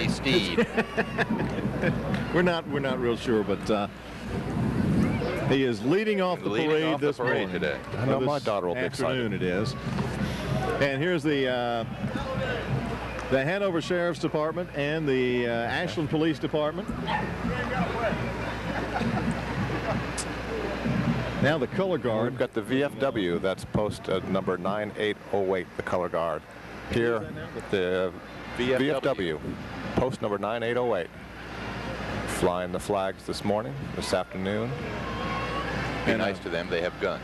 shiny steed. We're not real sure, but he is leading off the parade this morning today. I know my daughter will be afternoon excited. it is. And here's the Hanover Sheriff's Department and the Ashland Police Department. Now the color guard. We've got the VFW, that's post number 9808, the color guard. Here, the VFW, post number 9808. Flying the flags this morning, this afternoon. Be nice to them, they have guns.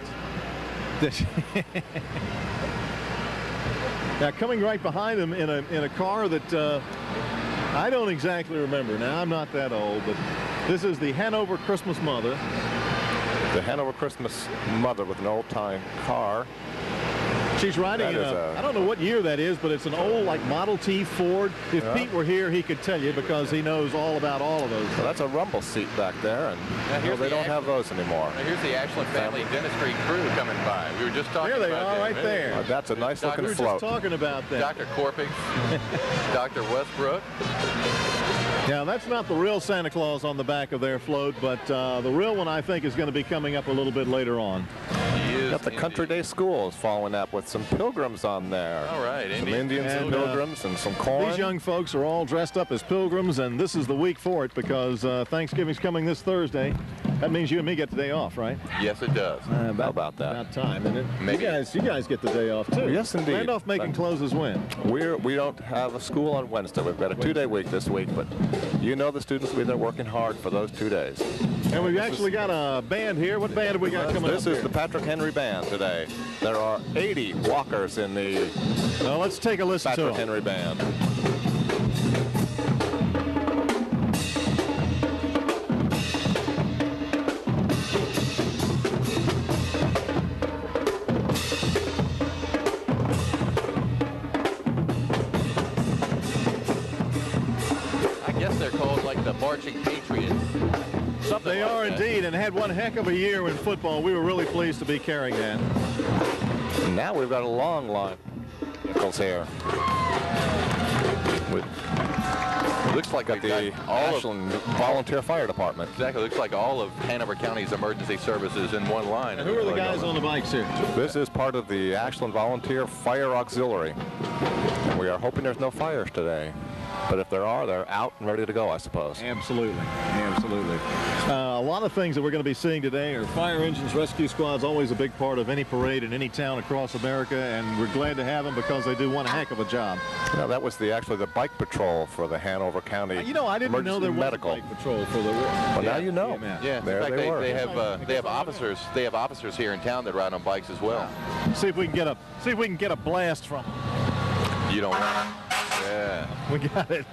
Now coming right behind him in a car that I don't exactly remember. Now I'm not that old, but this is the Hanover Christmas Mother. The Hanover Christmas Mother with an old-time car. She's riding in I don't know what year that is, but it's an old like Model T Ford. If Pete were here, he could tell you because he knows all about all of those. Well, that's a rumble seat back there, and they don't have those anymore. Now here's the Ashland Family Dentistry crew coming by. We were just talking about there they are, right there. That's a nice looking float. We were just talking about that. Dr. Corpig, Dr. Westbrook. Now, that's not the real Santa Claus on the back of their float, but the real one, I think, is going to be coming up a little bit later on. Got the Country Day Schools following up with some pilgrims on there. All right. Some Indians and pilgrims and some corn. These young folks are all dressed up as pilgrims, and this is the week for it because Thanksgiving's coming this Thursday. That means you and me get the day off, right? Yes, it does. About that. About time, isn't it? Maybe. You guys get the day off, too. Yes, indeed. Randolph Macon closes when? We don't have a school on Wednesday. We've got a two-day week this week, but you know the students will be there working hard for those 2 days. And we've actually got a band here. What band have we got coming up This is the Patrick Henry Band today. There are 80 walkers in the well, let's take a listen to Patrick Henry Band. I guess they're called like the Marching Patriots. Something They like are that. indeed, and had one heck of a year in football. We were really pleased to be carrying that. Now we've got a long line of vehicles here. Looks like Got the Ashland Volunteer Fire Department. Exactly. Looks like all of Hanover County's emergency services in one line. And who are the guys on the bikes here? This is part of the Ashland Volunteer Fire Auxiliary. And we are hoping there's no fires today. But if there are, they're out and ready to go, I suppose. Absolutely. Absolutely. A lot of things that we're going to be seeing today are fire engines, rescue squads, always a big part of any parade in any town across America, and we're glad to have them because they do one heck of a job. You know, that was actually the bike patrol for the Hanover County You know, I didn't know there was medical. a bike patrol for the Well, now you know. Yeah, There in fact, they were. they have officers. They have officers here in town that ride on bikes as well. See if we can get a blast from them. You don't want. Yeah, We got it.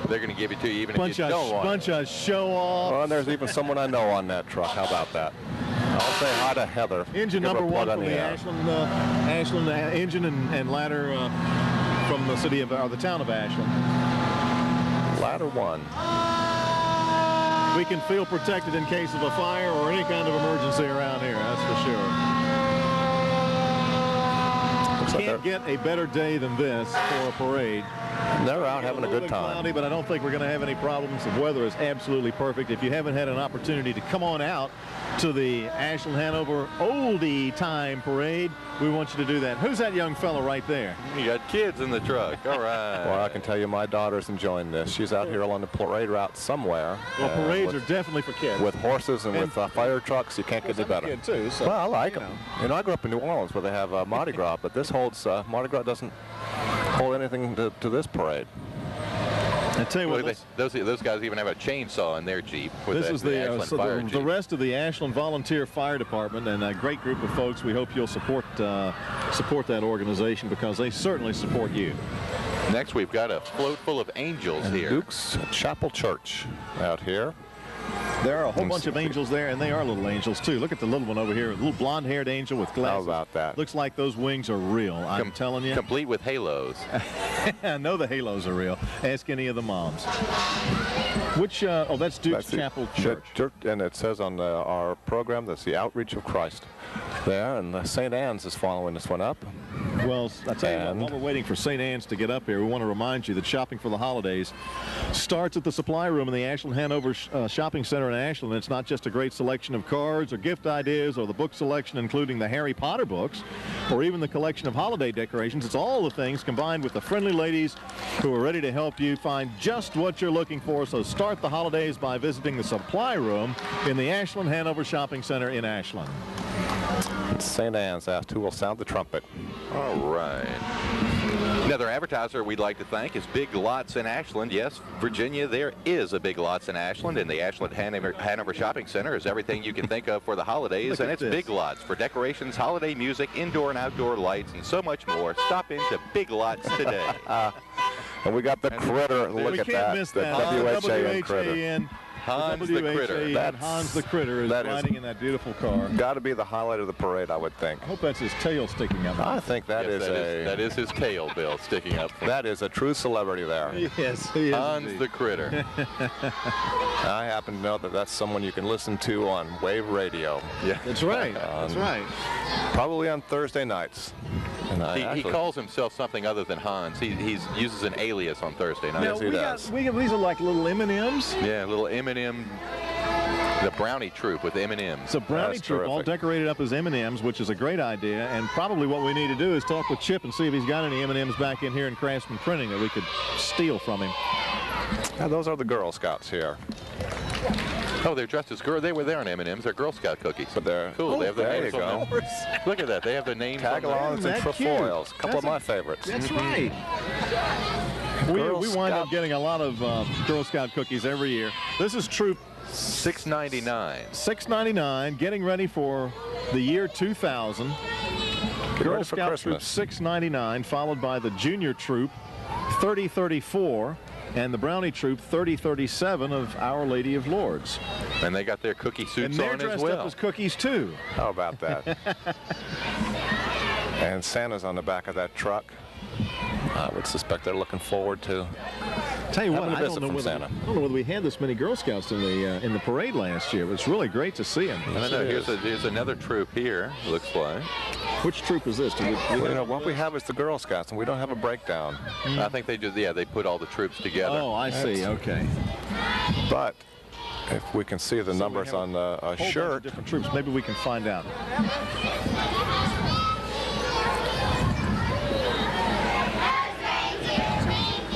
they're going to give it to you even if you don't want. Bunch of show-off. Well, and there's even someone I know on that truck. How about that? I'll say hi to Heather. Engine Give her number a plug one on from the Ashland engine and ladder from the city of, or the town of Ashland. Ladder one. We can feel protected in case of a fire or any kind of emergency around here, that's for sure. Can't get a better day than this for a parade. They're out having a good time. Cloudy, but I don't think we're going to have any problems. The weather is absolutely perfect. If you haven't had an opportunity to come on out to the Ashland Hanover Olde Time Parade, we want you to do that. Who's that young fellow right there? You got kids in the truck. All right. Well, I can tell you my daughter's enjoying this. She's out here along the parade route somewhere. Well, parades are definitely for kids. With horses and with fire trucks, you can't get any better. Kid too, so, Well, I like them. You know, I grew up in New Orleans where they have Mardi Gras, but this holds, Mardi Gras doesn't hold anything to this parade. I tell you what, those guys even have a chainsaw in their Jeep. This is the Ashland the rest of the Ashland Volunteer Fire Department, and a great group of folks. We hope you'll support that organization because they certainly support you. Next, we've got a float full of angels And here. Duke's Chapel Church out here. There are a whole bunch of angels there, and they are little angels, too. Look at the little one over here, a little blonde-haired angel with glasses. How about that? Looks like those wings are real, I'm telling you. Complete with halos. I know the halos are real. Ask any of the moms. Which, oh, that's Duke's Chapel Church. And it says on our program, that's the Outreach of Christ there, and St. Anne's is following this one up. Well, I tell you what, while we're waiting for St. Anne's to get up here, we want to remind you that shopping for the holidays starts at the Supply Room in the Ashland Hanover Shopping Center in Ashland. It's not just a great selection of cards or gift ideas or the book selection, including the Harry Potter books, or even the collection of holiday decorations. It's all the things combined with the friendly ladies who are ready to help you find just what you're looking for. So start the holidays by visiting the Supply Room in the Ashland Hanover Shopping Center in Ashland. St. Anne's asked who will sound the trumpet. All right. Another advertiser we'd like to thank is Big Lots in Ashland. Yes, Virginia, there is a Big Lots in Ashland, and the Ashland Hanover Shopping Center is everything you can think of for the holidays, and it's Big Lots for decorations, holiday music, indoor and outdoor lights, and so much more. Stop into Big Lots today. And we got the critter. Look at that. We can't miss that. WHAN critter. Hans the Critter. Hans the Critter is riding in that beautiful car. Got to be the highlight of the parade, I would think. I hope that's his tail sticking up. I think that that is his tail, Bill, sticking up. That is a true celebrity there. Yes, he is. Hans the Critter. I happen to know that that's someone you can listen to on Wave Radio. Yeah, that's right. That's right. Probably on Thursday nights. And he calls himself something other than Hans. He uses an alias on Thursday nights. Yes, he does. These are like little M&Ms. Yeah, little M&M. The brownie troop with M&Ms. It's a brownie troop all decorated up as M&Ms, which is a great idea. And probably what we need to do is talk with Chip and see if he's got any M&Ms back in here in Craftsman Printing that we could steal from him. Now, those are the Girl Scouts here. Oh, they're dressed as girls. They were there on M&Ms. They're Girl Scout cookies. But they're cool. They have their names on them. Look at that. They have their names on them. Tagalongs and trefoils. A couple of my favorites. That's right. We wind up getting a lot of Girl Scout cookies every year. This is Troop $6.99. $6.99. Getting ready for the year 2000. Girl Scout Troop $6.99, followed by the Junior Troop $30.34. And the Brownie Troop 3037 of Our Lady of Lords. And they got their cookie suits on as well. And they're dressed up as cookies too. How about that? And Santa's on the back of that truck. I would suspect they're looking forward to Tell you what, I don't know whether we had this many Girl Scouts in the parade last year. But it's really great to see them. I know. Here's another troop here. Looks like. Which troop is this? What we have is the Girl Scouts, and we don't have a breakdown. I think they do. Yeah, they put all the troops together. Oh, I see. Okay. But if we can see the numbers on a shirt, different troops. Maybe we can find out.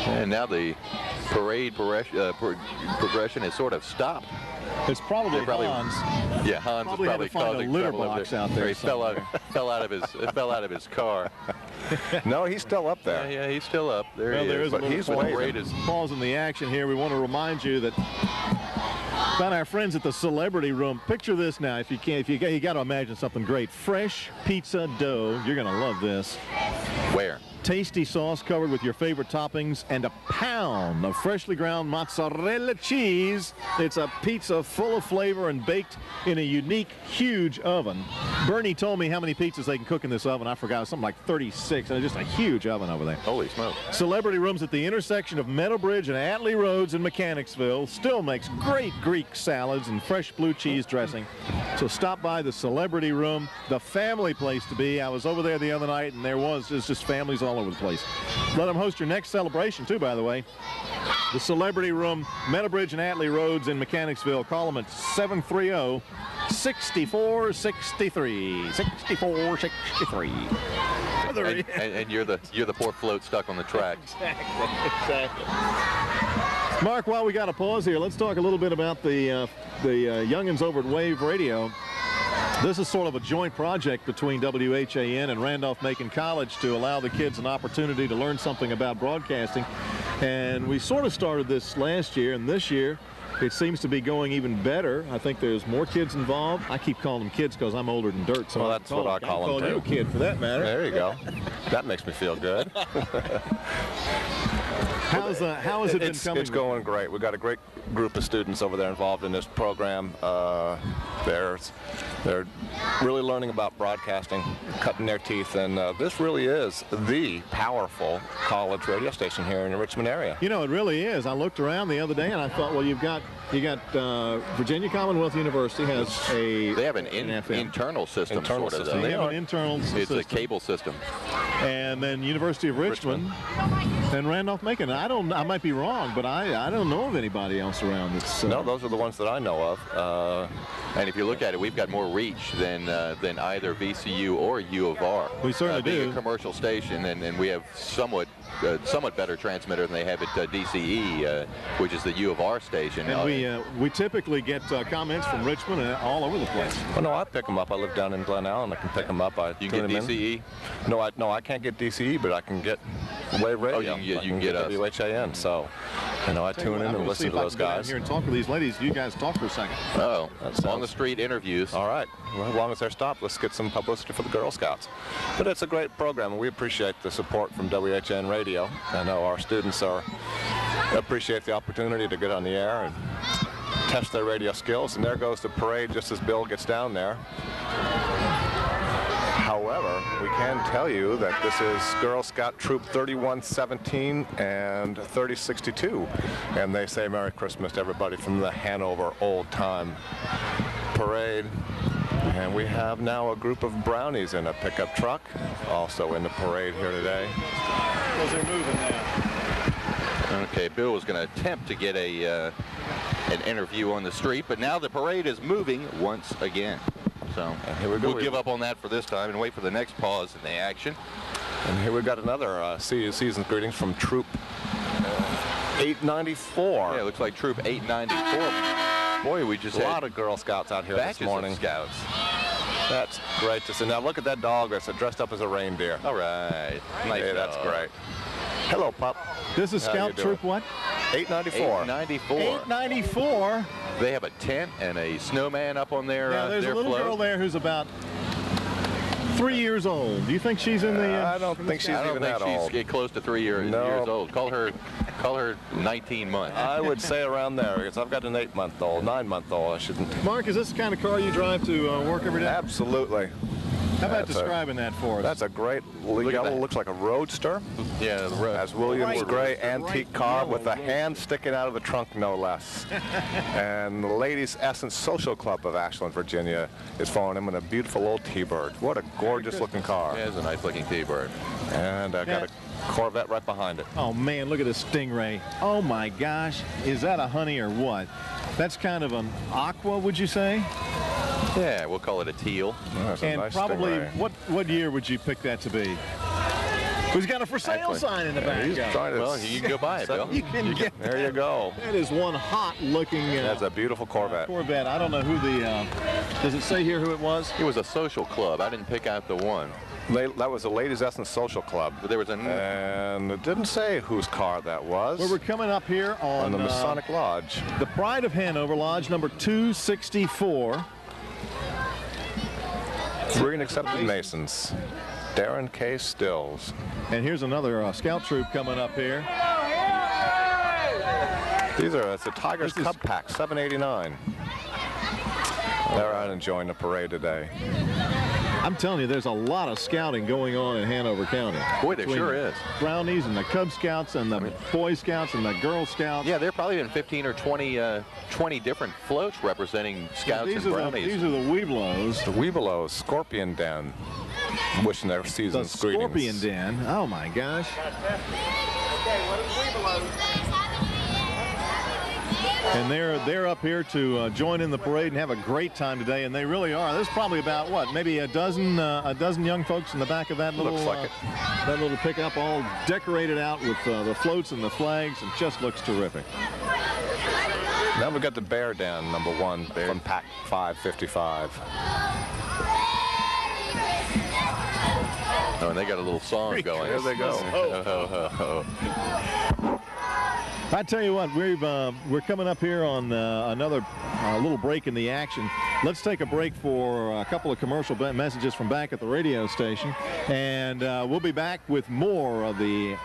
And now the parade progression is sort of stopped. It's probably Hans. Yeah, Hans is probably causing a litter trouble box out there. He fell out of his car. No, he's still up there. Yeah, he's still up there. Well, there is but he's pause in the action here. We want to remind you that about our friends at the Celebrity Room. Picture this now, if you can. You got to imagine something great. Fresh pizza dough. You're going to love this. Where? Tasty sauce covered with your favorite toppings and a pound of freshly ground mozzarella cheese. It's a pizza full of flavor and baked in a unique, huge oven. Bernie told me how many pizzas they can cook in this oven. I forgot. It's something like 36, and it's just a huge oven over there. Holy smoke. Celebrity Room's at the intersection of Meadowbridge and Atlee Roads in Mechanicsville. Still makes great Greek salads and fresh blue cheese dressing. So stop by the Celebrity Room, the family place to be. I was over there the other night, and there was just families all over the place. Let them host your next celebration, too, by the way. The Celebrity Room, Meadowbridge and Atlee Roads in Mechanicsville. Call them at 730-6463. 6463. And you're the poor float stuck on the track. Exactly. Mark, while we got a pause here, let's talk a little bit about the youngins over at Wave Radio. This is sort of a joint project between WHAN and Randolph-Macon College to allow the kids an opportunity to learn something about broadcasting. And we sort of started this last year, and this year it seems to be going even better. I think there's more kids involved. I keep calling them kids because I'm older than dirt. So well, that's what I call them, too. You a kid for that matter. There you go. That makes me feel good. How has it been coming? It's going great. We've got a great group of students over there involved in this program. They're really learning about broadcasting, cutting their teeth, and this really is the powerful college radio station here in the Richmond area. You know, it really is. I looked around the other day and I thought, well, you got Virginia Commonwealth University has they have an internal system. They have an internal system. It's a cable system. and then University of Richmond. And Randolph-Macon. I might be wrong, but I don't know of anybody else around that's... No, those are the ones that I know of. And if you look at it, we've got more reach than either VCU or U of R. We certainly do. Being a commercial station, and we have somewhat better transmitter than they have at DCE, which is the U of R station. And we typically get comments from Richmond and all over the place. Well, no, I pick them up. I live down in Glen Allen. I can pick them up. You can get DCE? No, I can't get DCE, but I can get Wave Radio. Oh, you can get us. WHAN. So, I tune in and listen to those guys. Here and talk to these ladies. You guys talk for a second. Oh, on the street interviews. All right. Well, as long as they're stopped, let's get some publicity for the Girl Scouts. But it's a great program, and we appreciate the support from WHN Radio. I know our students appreciate the opportunity to get on the air and test their radio skills. And there goes the parade just as Bill gets down there. However, we can tell you that this is Girl Scout Troop 3117 and 3062. And they say Merry Christmas to everybody from the Hanover Old Time Parade. And we have now a group of brownies in a pickup truck, also in the parade here today. Because they're moving now. Okay, Bill was going to attempt to get an interview on the street, but now the parade is moving once again. So here we go. We'll give up on that for this time and wait for the next pause in the action. And here we've got another season's greetings from Troop 894. Yeah, it looks like Troop 894. Boy, we just had a lot of Girl Scouts out here this morning. Scouts. That's great to see. Now look at that dog that's dressed up as a reindeer. All right. Nice hey, that's great. Hello, pup. This is Scout Troop what? 894. 894. 894. They have a tent and a snowman up on their yeah, there's their a little float. girl there who's about 3 years old. Do you think she's in the? I don't think she's even that old. She's close to 3 years old. Call her 19 months. I would say around there, because I've got an 8-month-old, 9-month-old. I shouldn't. Mark, is this the kind of car you drive to work every day? Absolutely. How about describing that for us? That's a great yellow, looks like a roadster. Yeah, the road. As Williams gray antique car with a hand sticking out of the trunk, no less. And the Ladies Essence Social Club of Ashland, Virginia is following him in a beautiful old T-Bird. What a gorgeous looking car. Yeah, it's a nice looking T-Bird. And I got a Corvette right behind it. Oh man, look at this Stingray. Oh my gosh, is that a honey or what? That's kind of an aqua, would you say? Yeah, we'll call it a teal. Oh, and nice probably, Stingray. what year would you pick that to be? Who's got a for sale sign in the back? He's trying to well, you can go buy it, Bill. You can get there you go. That is one hot looking That's a beautiful Corvette. Corvette. I don't know who the, does it say here who it was? It was a social club. I didn't pick out the one. That was the Ladies Essence Social Club. But there was and it didn't say whose car that was. Well, we're coming up here on the Masonic Lodge. The Pride of Hanover, Lodge number 264. 3 accepted Masons. Darren K. Stills. And here's another scout troop coming up here. It's the Tigers Cub Pack, 789. They're out enjoying the parade today. I'm telling you, there's a lot of scouting going on in Hanover County. Boy, there sure is. Brownies and the Cub Scouts and the Boy Scouts and the Girl Scouts. Yeah, there are probably been 15 or 20 different floats representing Scouts and Brownies. These are the Webelos. The Webelos, Scorpion Den, wishing their season's greetings. The Scorpion Den. Oh my gosh. Okay, what is Webelos? And they're up here to join in the parade and have a great time today, and they really are. There's probably about what, maybe a dozen young folks in the back of that little that little pickup, all decorated out with the floats and the flags, and just looks terrific. Now we've got the Bear Den, number 1 from Pack 555. Oh, and they got a little song going. There they go. I tell you what, we're coming up here on another little break in the action. Let's take a break for a couple of commercial messages from back at the radio station, and we'll be back with more of the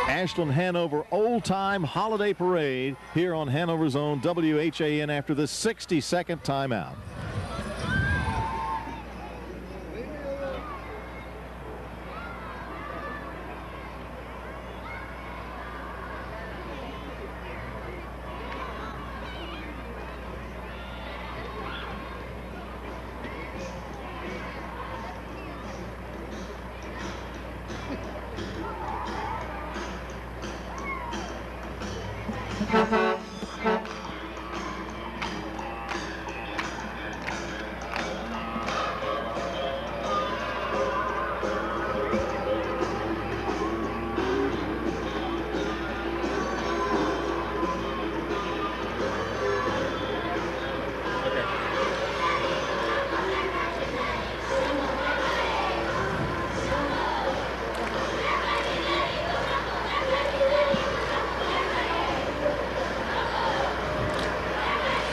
Ashland Hanover Old Time Holiday Parade here on Hanover's own WHAN after the 60-second timeout.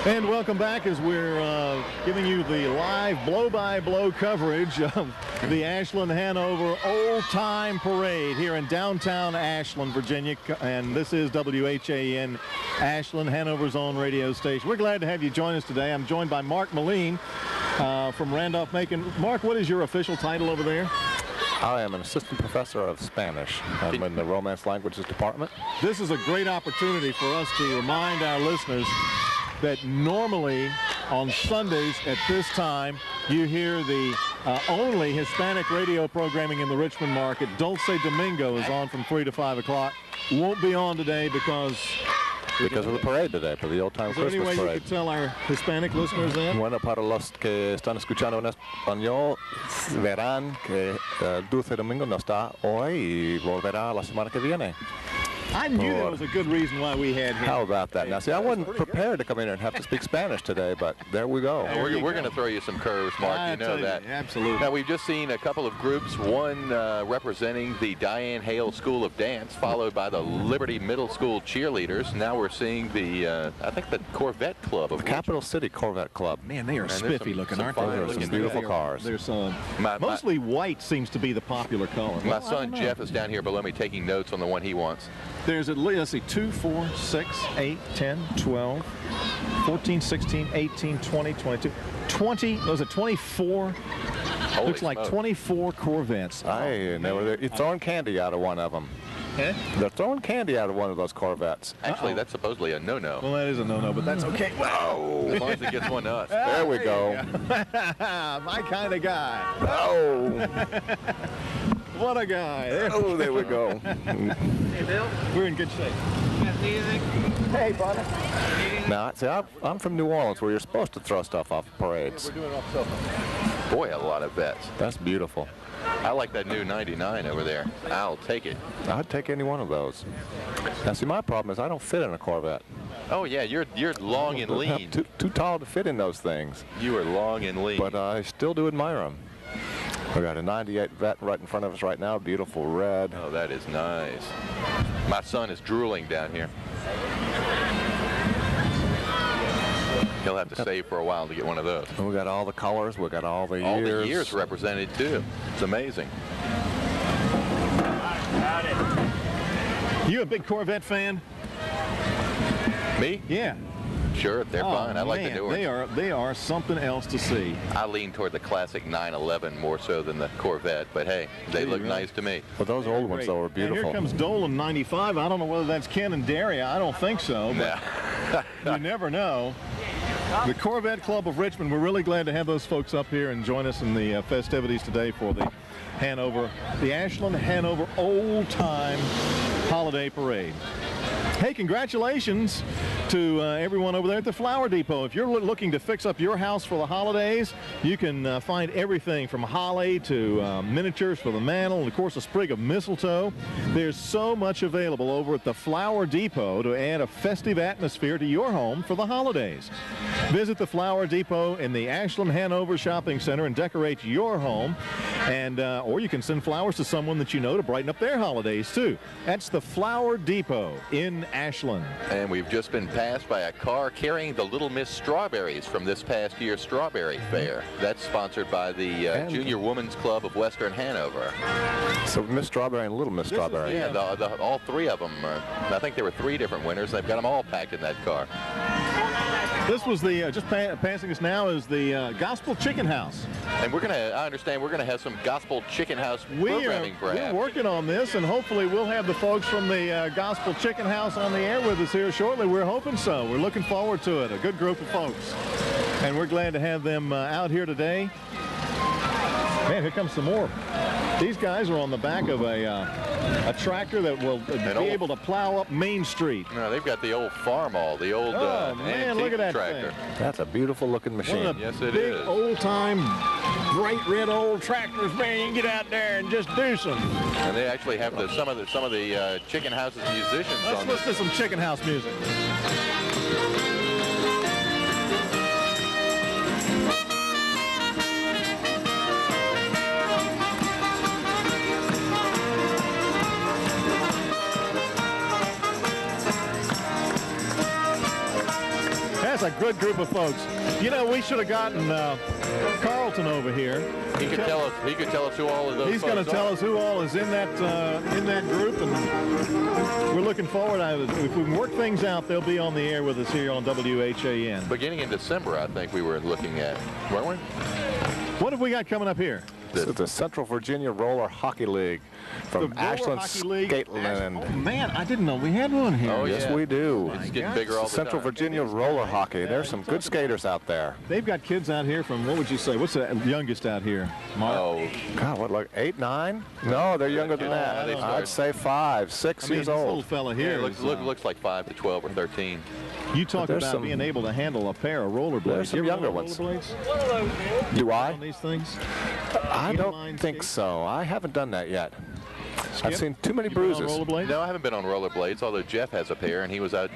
And welcome back as we're giving you the live blow-by-blow coverage of the Ashland Hanover Old Time Parade here in downtown Ashland, Virginia. And this is WHAN Ashland, Hanover's own radio station. We're glad to have you join us today. I'm joined by Mark Moline from Randolph-Macon. Mark, what is your official title over there? I am an assistant professor of Spanish. I'm in the Romance Languages Department. This is a great opportunity for us to remind our listeners that normally on Sundays at this time you hear the only Hispanic radio programming in the Richmond market. Dulce Domingo is on from 3 to 5 o'clock. Won't be on today because of the parade today, for the Old Time Christmas Parade. Is there any way parade. you could tell our Hispanic listeners that? Bueno, para los que están escuchando en español, verán que Dulce Domingo no está hoy y volverá la semana que viene. I knew there was a good reason why we had him. How about that? Now, see, I wasn't prepared to come in here and have to speak Spanish today, but there we go. We're going to throw you some curves, Mark. You know that. Absolutely. Now, we've just seen a couple of groups, one representing the Diane Hale School of Dance, followed by the Liberty Middle School cheerleaders. Now we're seeing the, I think, the Corvette Club of Capital City Corvette Club. Man, they are spiffy looking, aren't they? There's some beautiful cars. There's mostly white seems to be the popular color. My son Jeff is down here below me taking notes on the one he wants. There's at least, let's see, 2, 4, 6, 8, 10, 12, 14, 16, 18, 20, 22, 20, those are 24. Holy Looks like smoke. 24 Corvettes. You're throwing candy out of one of them. Eh? They're throwing candy out of one of those Corvettes. Actually, that's supposedly a no-no. Well, that is a no-no, but that's okay. Oh, As long as it gets one to us. there we go. My kind of guy. Oh, What a guy. oh, there we go. Hey, Bill. We're in good shape. You guys need anything? Hey, brother. Now, see, I'm from New Orleans, where you're supposed to throw stuff off parades. We're doing it off the Boy, a lot of vets. That's beautiful. I like that new 99 over there. I'll take it. I'd take any one of those. Now, see, my problem is I don't fit in a Corvette. Oh, yeah, you're long and lean. Too tall to fit in those things. You are long and lean. But I still do admire them. We got a 98 vet right in front of us right now, beautiful red. Oh, that is nice. My son is drooling down here. He'll have to save for a while to get one of those. And we got all the colors, we got all the years. All the years represented, too. It's amazing. You a big Corvette fan? Me? Yeah. Sure, they're fine. I like the new ones. They are something else to see. I lean toward the classic 911 more so than the Corvette, but hey, they look nice to me. But those old ones, though, are And beautiful. here comes Dolan 95. I don't know whether that's Ken and Daria. I don't think so. But you never know. The Corvette Club of Richmond, we're really glad to have those folks up here and join us in the festivities today for the Ashland Hanover Old Time Holiday Parade. Hey, congratulations to everyone over there at the Flower Depot. If you're looking to fix up your house for the holidays, you can find everything from holly to miniatures for the mantle and, of course, a sprig of mistletoe. There's so much available over at the Flower Depot to add a festive atmosphere to your home for the holidays. Visit the Flower Depot in the Ashland Hanover Shopping Center and decorate your home. And or you can send flowers to someone that you know to brighten up their holidays, too. That's the Flower Depot in Ashland. And we've just been passed by a car carrying the Little Miss Strawberries from this past year's Strawberry Fair. That's sponsored by the Junior Women's Club of Western Hanover. So Miss Strawberry and Little Miss Strawberry. Yeah, all three of them. I think there were 3 different winners. They've got them all packed in that car. This was the, just passing us now is the Gospel Chicken House. And I understand we're going to have some Gospel Chicken House programming, perhaps. We're working on this, and hopefully we'll have the folks from the Gospel Chicken House on the air with us here shortly. We're hoping so. We're looking forward to it. A good group of folks. And we're glad to have them out here today. Man, here comes some more. These guys are on the back of a tractor that will be able to plow up Main Street. No, they've got the old farmall, the old man, look at that tractor. thing. That's a beautiful looking machine. Yes, it big, is. old-time, bright red old tractors, man. You can get out there and just do some. And they actually have some of the chicken houses musicians Let's on listen to some chicken house music. That's a good group of folks. You know, we should have gotten Carlton over here. He could tell us. He could tell us who all of those. He's going to tell us who all is in that group, and we're looking forward. If we can work things out, they'll be on the air with us here on WHAN. Beginning in December, I think we were looking at, weren't we? What have we got coming up here? This is the Central Virginia Roller Hockey League from Ashland, Scotland. Oh, man, I didn't know we had one here. Oh, Yes, yeah. we do. It's getting bigger all the Central time. Virginia Roller Hockey. There's some good skaters out there. They've got kids out here from, what would you say? What's the youngest out here, Mark? Oh, God, what, like 8, 9? No, they're younger than that. they start- I'd say 5, 6 I mean, years this little old. fella yeah, here. looks like 5 to 12 or 13. You talk there's about some- being able to handle a pair of rollerblades. There's some You ever younger run ones. rollerblades Do on I? these things? I Inline don't think skate? so. I haven't done that yet. Skip, I've seen too many you been on bruises. rollerblades? No, I haven't been on rollerblades, although Jeff has a pair, and he was out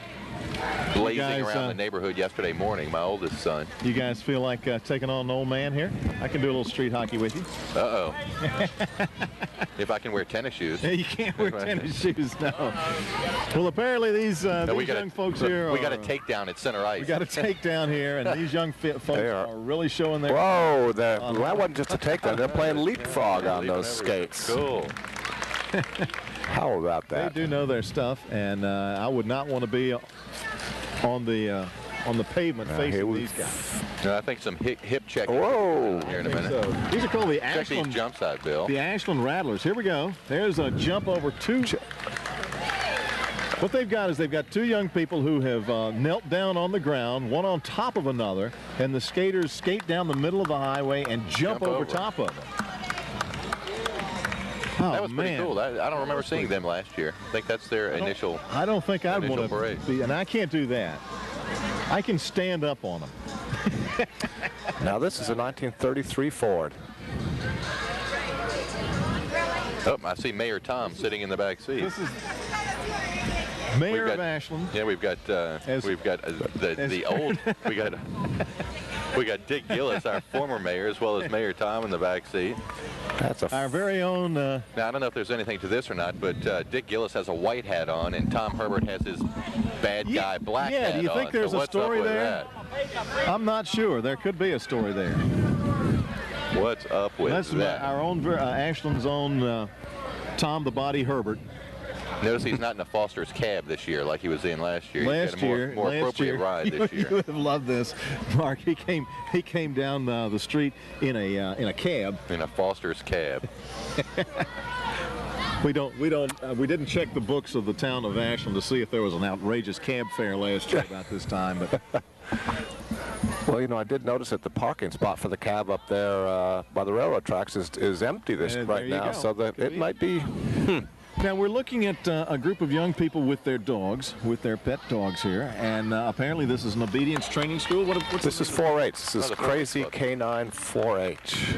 blazing guys, around the neighborhood yesterday morning, my oldest son. You guys feel like taking on an old man here? I can do a little street hockey with you. Uh-oh. If I can wear tennis shoes. You can't wear tennis shoes now. Well, apparently these young folks here We got a takedown at center ice. We got a takedown here, and these young folks They are are- really showing their. Whoa, that wasn't just a takedown. They're playing leapfrog on Leaving those everything. skates. Cool. How about They that? do know their stuff, and I would not want to be on the pavement here facing we- these guys. No, I think some hip checking Whoa. here in a I think minute. so. These are called the Check these Ashland. jumps out, Bill. The Ashland Rattlers. Here we go. There's a jump over two. What they've got is they've got two young people who have knelt down on the ground, one on top of another, and the skaters skate down the middle of the highway and jump over top of them. Oh, That was pretty man. cool. I don't remember seeing them last year. I think that's their initial. I don't think I'd initial want to parade. be, and I can't do that. I can stand up on them. Now this is a 1933 Ford. Oh, I see Mayor Tom sitting in the back seat. This is Mayor We've of got- Ashland. Yeah, we've got the old we got Dick Gillis, our former mayor, as well as Mayor Tom in the back seat. That's a Our very own. Now I don't know if there's anything to this or not, but Dick Gillis has a white hat on, and Tom Herbert has his bad guy black hat do you think on. there's So a what's up story with there? I'm not sure. There could be a story there. that? What's up with That's that? our own Ashland's own Tom the Body Herbert. Notice he's not in a Foster's cab this year like he was in last year. He's got a more last appropriate year, ride this you year. would have loved this, Mark. He came down the street in a cab. In a Foster's cab. We didn't check the books of the town of Ashland to see if there was an outrageous cab fare last year about this time, but Well, you know, I did notice that the parking spot for the cab up there by the railroad tracks is empty There right you now, go. so that Could it be. might be. now we're looking at a group of young people with their dogs, with their pet dogs here, and apparently this is an obedience training school. What's This is 4-H. This is the Crazy Club. Canine 4-H.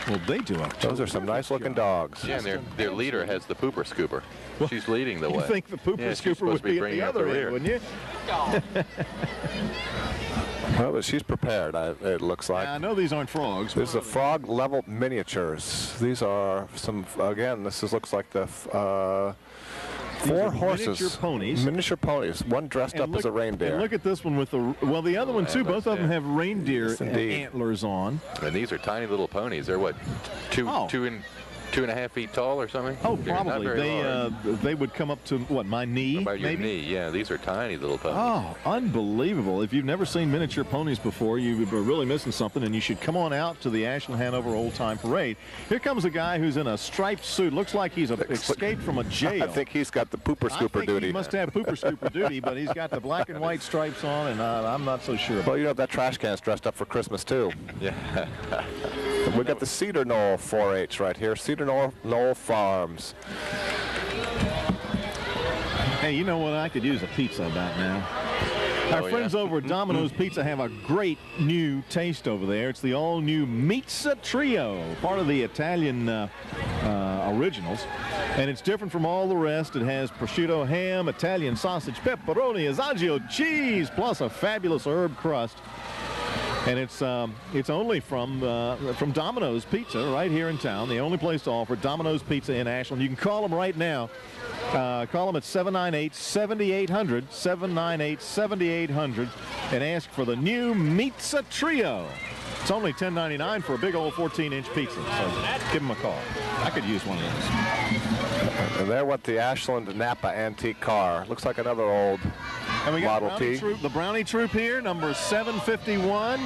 Well, they do a Those are some nice-looking dogs. Yeah, and their leader has the pooper scooper. She's leading the You way. think the pooper Yeah, she's scooper would supposed to be be at bringing the up the other rear. end, wouldn't you? Well, but she's prepared, it looks like. I know these aren't frogs. This is a frog level miniatures. These are some, again, looks like the four are horses. miniature ponies. Miniature ponies. One dressed up as a reindeer. And look at this one with the other one too. Yeah, Both of them yeah. have reindeer Yes, indeed. antlers on. And these are tiny little ponies. They're what, two and a half feet tall or something? Oh, They're not probably. very large. They would come up to what, my knee, About your maybe? knee, yeah. These are tiny little ponies. Oh, unbelievable. If you've never seen miniature ponies before, you were really missing something, and you should come on out to the Ashland Hanover Old Time Parade. Here comes a guy who's in a striped suit. Looks like he's escaped from a jail. I think he's got the pooper I scooper think duty. he must have pooper scooper duty, but he's got the black and white stripes on, and I'm not so sure about Well, you know, that trash can's dressed up for Christmas, too. Yeah. We got the Cedar Knoll 4-H right here, Cedar Knoll Farms. Hey, you know what? I could use a pizza about now. Our friends over at Domino's Pizza have a great new taste over there. It's the all-new Pizza Trio, part of the Italian originals. And it's different from all the rest. It has prosciutto, ham, Italian sausage, pepperoni, assaggio, cheese, plus a fabulous herb crust. And it's only from Domino's Pizza right here in town. The only place to offer Domino's Pizza in Ashland. You can call them right now. Call them at 798-7800, 798-7800, and ask for the new Pizza Trio. It's only $10.99 for a big old 14-inch pizza, so give them a call. I could use one of those. And there went the Ashland Napa antique car. Looks like another old and we got Model T. The Brownie Troop here, number 751,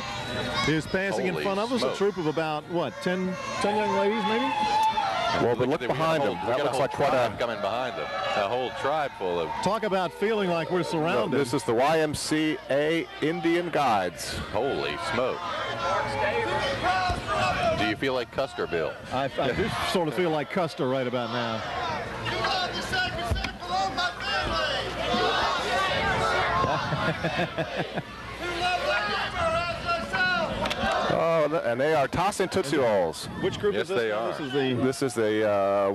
is passing in front of us. A troop of about, what, 10 young ladies maybe? Well, but look behind them. That looks like quite a... coming behind them. A whole tribe full of... Talk about feeling like we're surrounded. No, this is the YMCA Indian Guides. Holy smoke. Do you feel like Custer, Bill? I do sort of feel like Custer right about now. Oh, and they are tossing Tootsie Rolls. Which group is this? They are. This is the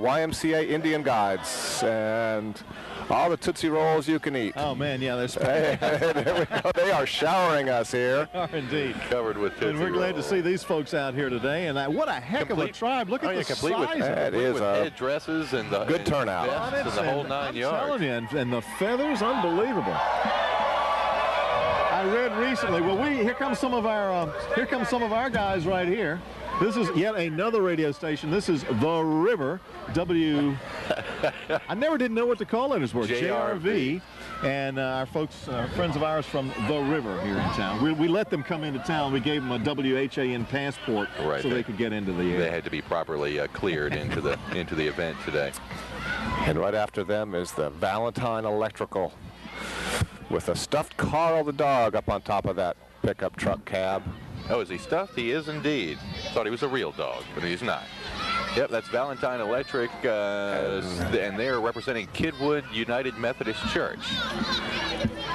YMCA Indian Guides, and all the Tootsie Rolls you can eat. Oh man, yeah, Hey, there we go. They are showering us here. They are indeed. Covered with Tootsie And we're glad to Rolls. see these folks out here today. And what a heck of a tribe! Look at the complete size with, of it. It is with a headdresses and the good turnout. vests and the whole 9 yards. I'm telling you, and the feathers, unbelievable. I read recently. Well, here come some of our guys right here. This is yet another radio station. This is The River, I never did know what to call it as well. JRV. And our folks, friends of ours from The River here in town. We let them come into town. We gave them a WHAN passport so they could get into the air. They had to be properly cleared into the event today. And right after them is the Valentine Electrical with a stuffed Carl the dog up on top of that pickup truck cab. Oh, is he stuffed? He is indeed. Thought he was a real dog, but he's not. Yep, that's Valentine Electric, and they're representing Kidwood United Methodist Church.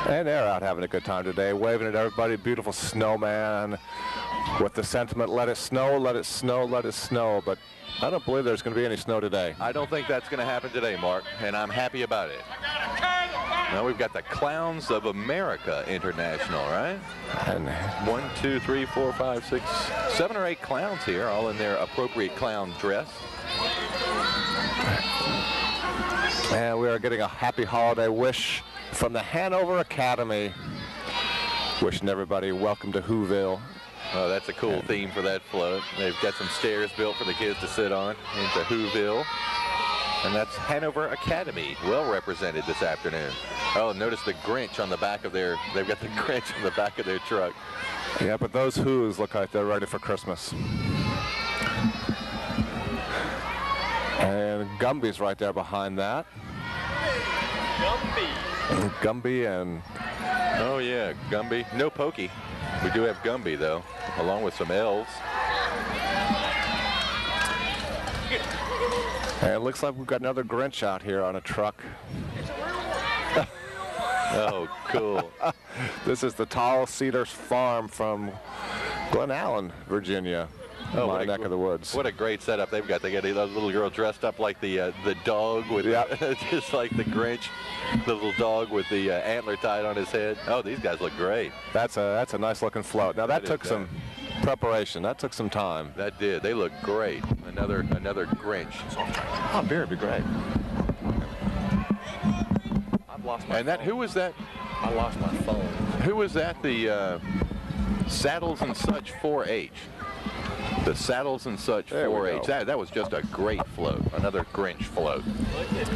And they're out having a good time today, waving at everybody. Beautiful snowman with the sentiment, let it snow, let it snow, let it snow. But I don't believe there's going to be any snow today. I don't think that's going to happen today, Mark, and I'm happy about it. Now we've got the Clowns of America International, right? And 1, 2, 3, 4, 5, 6, 7 or 8 clowns here, all in their appropriate clown dress. And we are getting a happy holiday wish from the Hanover Academy. Wishing everybody welcome to Whoville. Oh, that's a cool theme for that float. They've got some stairs built for the kids to sit on into Whoville. And that's Hanover Academy, well represented this afternoon. Oh, notice the Grinch on the back of their, they've got the Grinch on the back of their truck. Yeah, but those Who's look like they're ready for Christmas. And Gumby's right there behind that. Gumby and... Oh yeah, Gumby. No Pokey. We do have Gumby though, along with some elves. And it looks like we've got another Grinch out here on a truck. Oh, cool. This is the Tall Cedars Farm from Glen Allen, Virginia. Oh, my neck of the woods. What a great setup they've got. They got a little girl dressed up like the dog with just like the Grinch, the little dog with the antler tied on his head. Oh, these guys look great. That's a nice looking float. Now that took some preparation. That took some time. That did. They look great. Another Grinch. Oh, beer would be great. I've lost my And that phone. who was that? I lost my phone. Who was that? The Saddles and Such 4-H. The Saddles and Such There we 4-H. go. That was just a great float. Another Grinch float.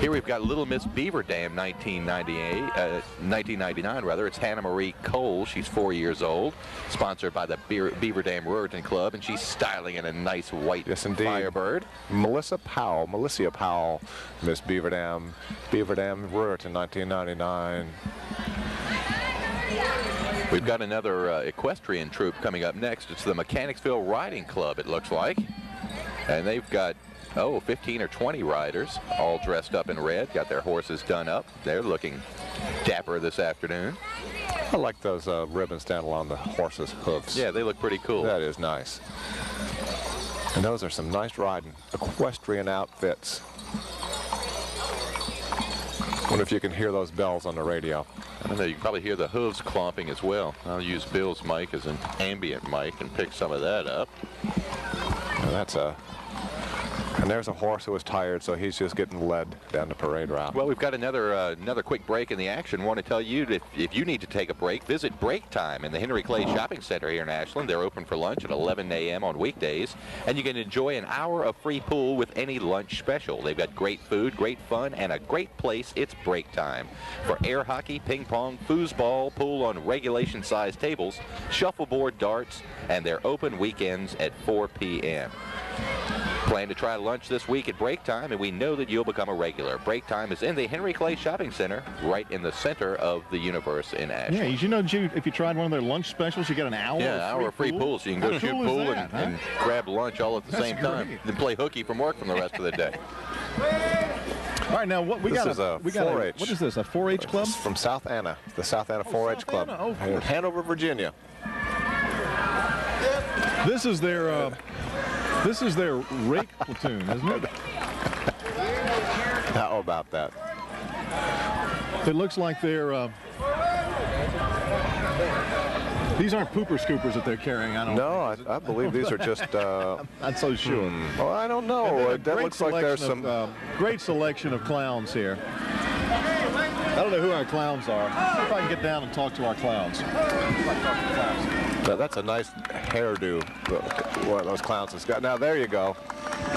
Here we've got Little Miss Beaver Dam 1999 rather. It's Hannah Marie Cole. She's 4 years old. Sponsored by the Beaver Dam Ruritan Club, and she's styling in a nice white Firebird. Melissa Powell, Miss Beaver Dam Ruritan 1999. We've got another equestrian troop coming up next. It's the Mechanicsville Riding Club, it looks like. And they've got, 15 or 20 riders, all dressed up in red, got their horses done up. They're looking dapper this afternoon. I like those ribbons down along the horses' hoofs. Yeah, they look pretty cool. That is nice. And those are some nice riding equestrian outfits. Wonder if you can hear those bells on the radio. I don't know, you can probably hear the hooves clomping as well. I'll use Bill's mic as an ambient mic and pick some of that up. Now and there's a horse who was tired, so he's just getting led down the parade route. Well, we've got another quick break in the action. Want to tell you that if you need to take a break, visit Break Time in the Henry Clay Shopping Center here in Ashland. They're open for lunch at 11 a.m. on weekdays, and you can enjoy an hour of free pool with any lunch special. They've got great food, great fun, and a great place. It's Break Time. For air hockey, ping pong, foosball, pool on regulation-sized tables, shuffleboard, darts, and they're open weekends at 4 p.m. Plan to try lunch this week at Break Time, and we know that you'll become a regular. Break Time is in the Henry Clay Shopping Center, right in the center of the universe in Ashland. Yeah, you know, if you tried one of their lunch specials, you get an hour. Yeah, an hour of free pool, so you can go shoot pool and grab lunch all at the same time, then play hooky from work from the rest of the day. All right, now what we got? What is this? A 4-H club? It's from South Anna, the South Anna 4-H club in Hanover, Virginia. This is their rake platoon, isn't it? How about that? It looks like they're. These aren't pooper scoopers that they're carrying. I don't know. No, I believe these are just. I'm not so sure. Well, I don't know. That looks like there's some. Great selection of clowns here. I don't know who our clowns are. See if I can get down and talk to our clowns. That's a nice hairdo. One of those clowns has got. Now there you go.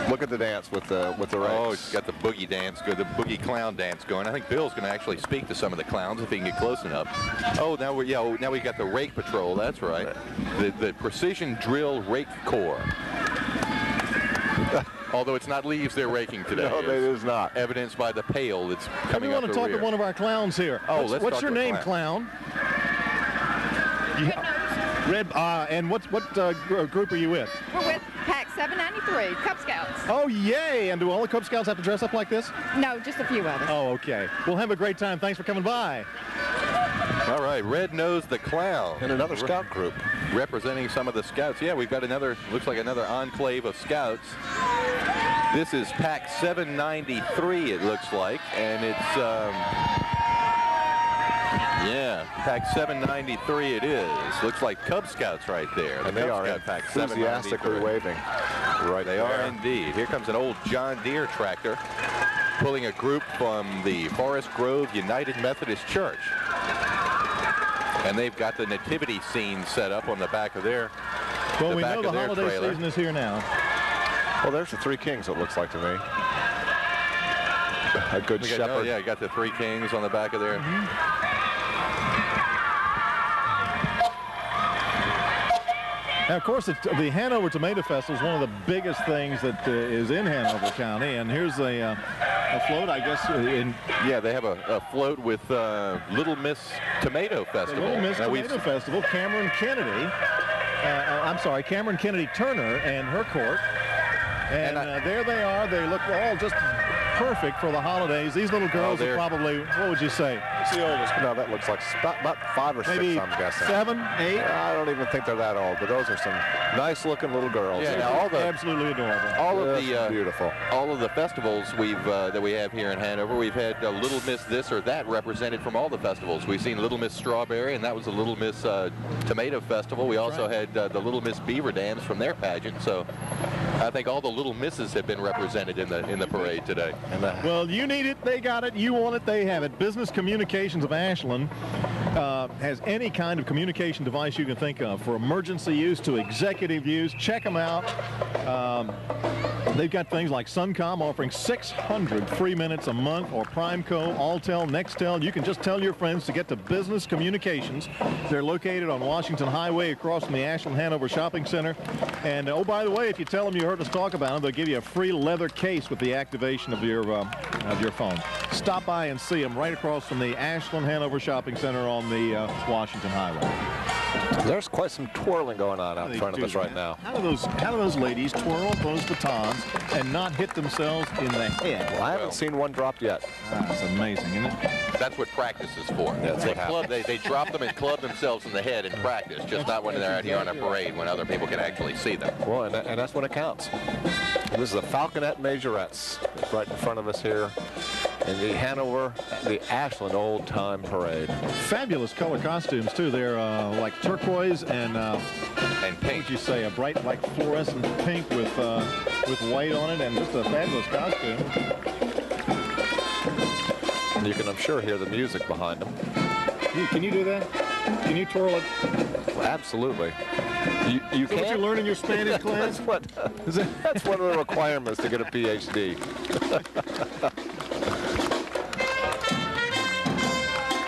Look at the dance with the rakes. Oh, he's got the boogie dance, the boogie clown dance going. I think Bill's going to actually speak to some of the clowns if he can get close enough. Oh, now we got the rake patrol. That's right. The precision drill rake corps. Although it's not leaves they're raking today. No, it is not. Evidenced by the pail that's coming up the rear. We want to talk to one of our clowns here. Oh, what's your name, clown? Red. And what group are you with? We're with Pack 793, Cub Scouts. Oh, yay! And do all the Cub Scouts have to dress up like this? No, just a few others. Oh, okay. We'll have a great time. Thanks for coming by. All right, Red Nose the Clown. And another scout group. Representing some of the scouts. Yeah, we've got looks like another enclave of scouts. This is Pack 793, it looks like, and it's, yeah, Pack 793 it is. Looks like Cub Scouts right there. And they are enthusiastically waving. Right, they are indeed. Here comes an old John Deere tractor pulling a group from the Forest Grove United Methodist Church. And they've got the nativity scene set up on the back of their Well, we know the holiday season is here now. Well, there's the Three Kings, it looks like to me. A good shepherd. Oh, yeah, you got the Three Kings on the back of there. Now, of course, the Hanover Tomato Festival is one of the biggest things that is in Hanover County. And here's a float, I guess. Yeah, they have a float with Little Miss Tomato Festival. Little Miss Tomato Festival. Cameron Kennedy. Cameron Kennedy Turner and her court. And there they are. They look all just perfect for the holidays. These little girls are probably, what would you say? It's the oldest. No, that looks like about 5 or 6, maybe I'm guessing. 7, 8? I don't even think they're that old, but those are some nice-looking little girls. Yeah, now absolutely adorable. All of the beautiful. All of the festivals that we have here in Hanover, we've had Little Miss this or that represented from all the festivals. We've seen Little Miss Strawberry, and that was the Little Miss Tomato Festival. We also had the Little Miss Beaver Dams from their pageant. So I think all the Little Misses have been represented in the parade today. Well, you need it, they got it. You want it, they have it. Business Communications of Ashland has any kind of communication device you can think of, for emergency use to executive use. Check them out. They've got things like Suncom offering 600 free minutes a month, or Primeco, Alltel, Nextel. You can just tell your friends to get to Business Communications. They're located on Washington Highway across from the Ashland Hanover Shopping Center. And oh, by the way, if you tell them you heard us talk about them, they'll give you a free leather case with the activation of your phone. Stop by and see them right across from the Ashland Hanover Shopping Center on the Washington Highway. There's quite some twirling going on out in front of us right now. How do those ladies twirl those batons and not hit themselves in the head? Well, I haven't seen one dropped yet. That's amazing, isn't it? That's what practice is for. That's what happens. They drop them and club themselves in the head in practice, just not when they're out here on a parade when other people can actually see them. Well, and that's when it counts. This is the Falconet Majorettes right in front of us here in the Ashland Old Time Parade. Fabulous color costumes too. They're like turquoise and pink. What would you say? A bright, like fluorescent pink with white on it, and just a fabulous costume. You can, I'm sure, hear the music behind them. Can you do that? Can you twirl it? Well, absolutely. You can. What you learn in your Spanish class? That's one of the requirements to get a PhD.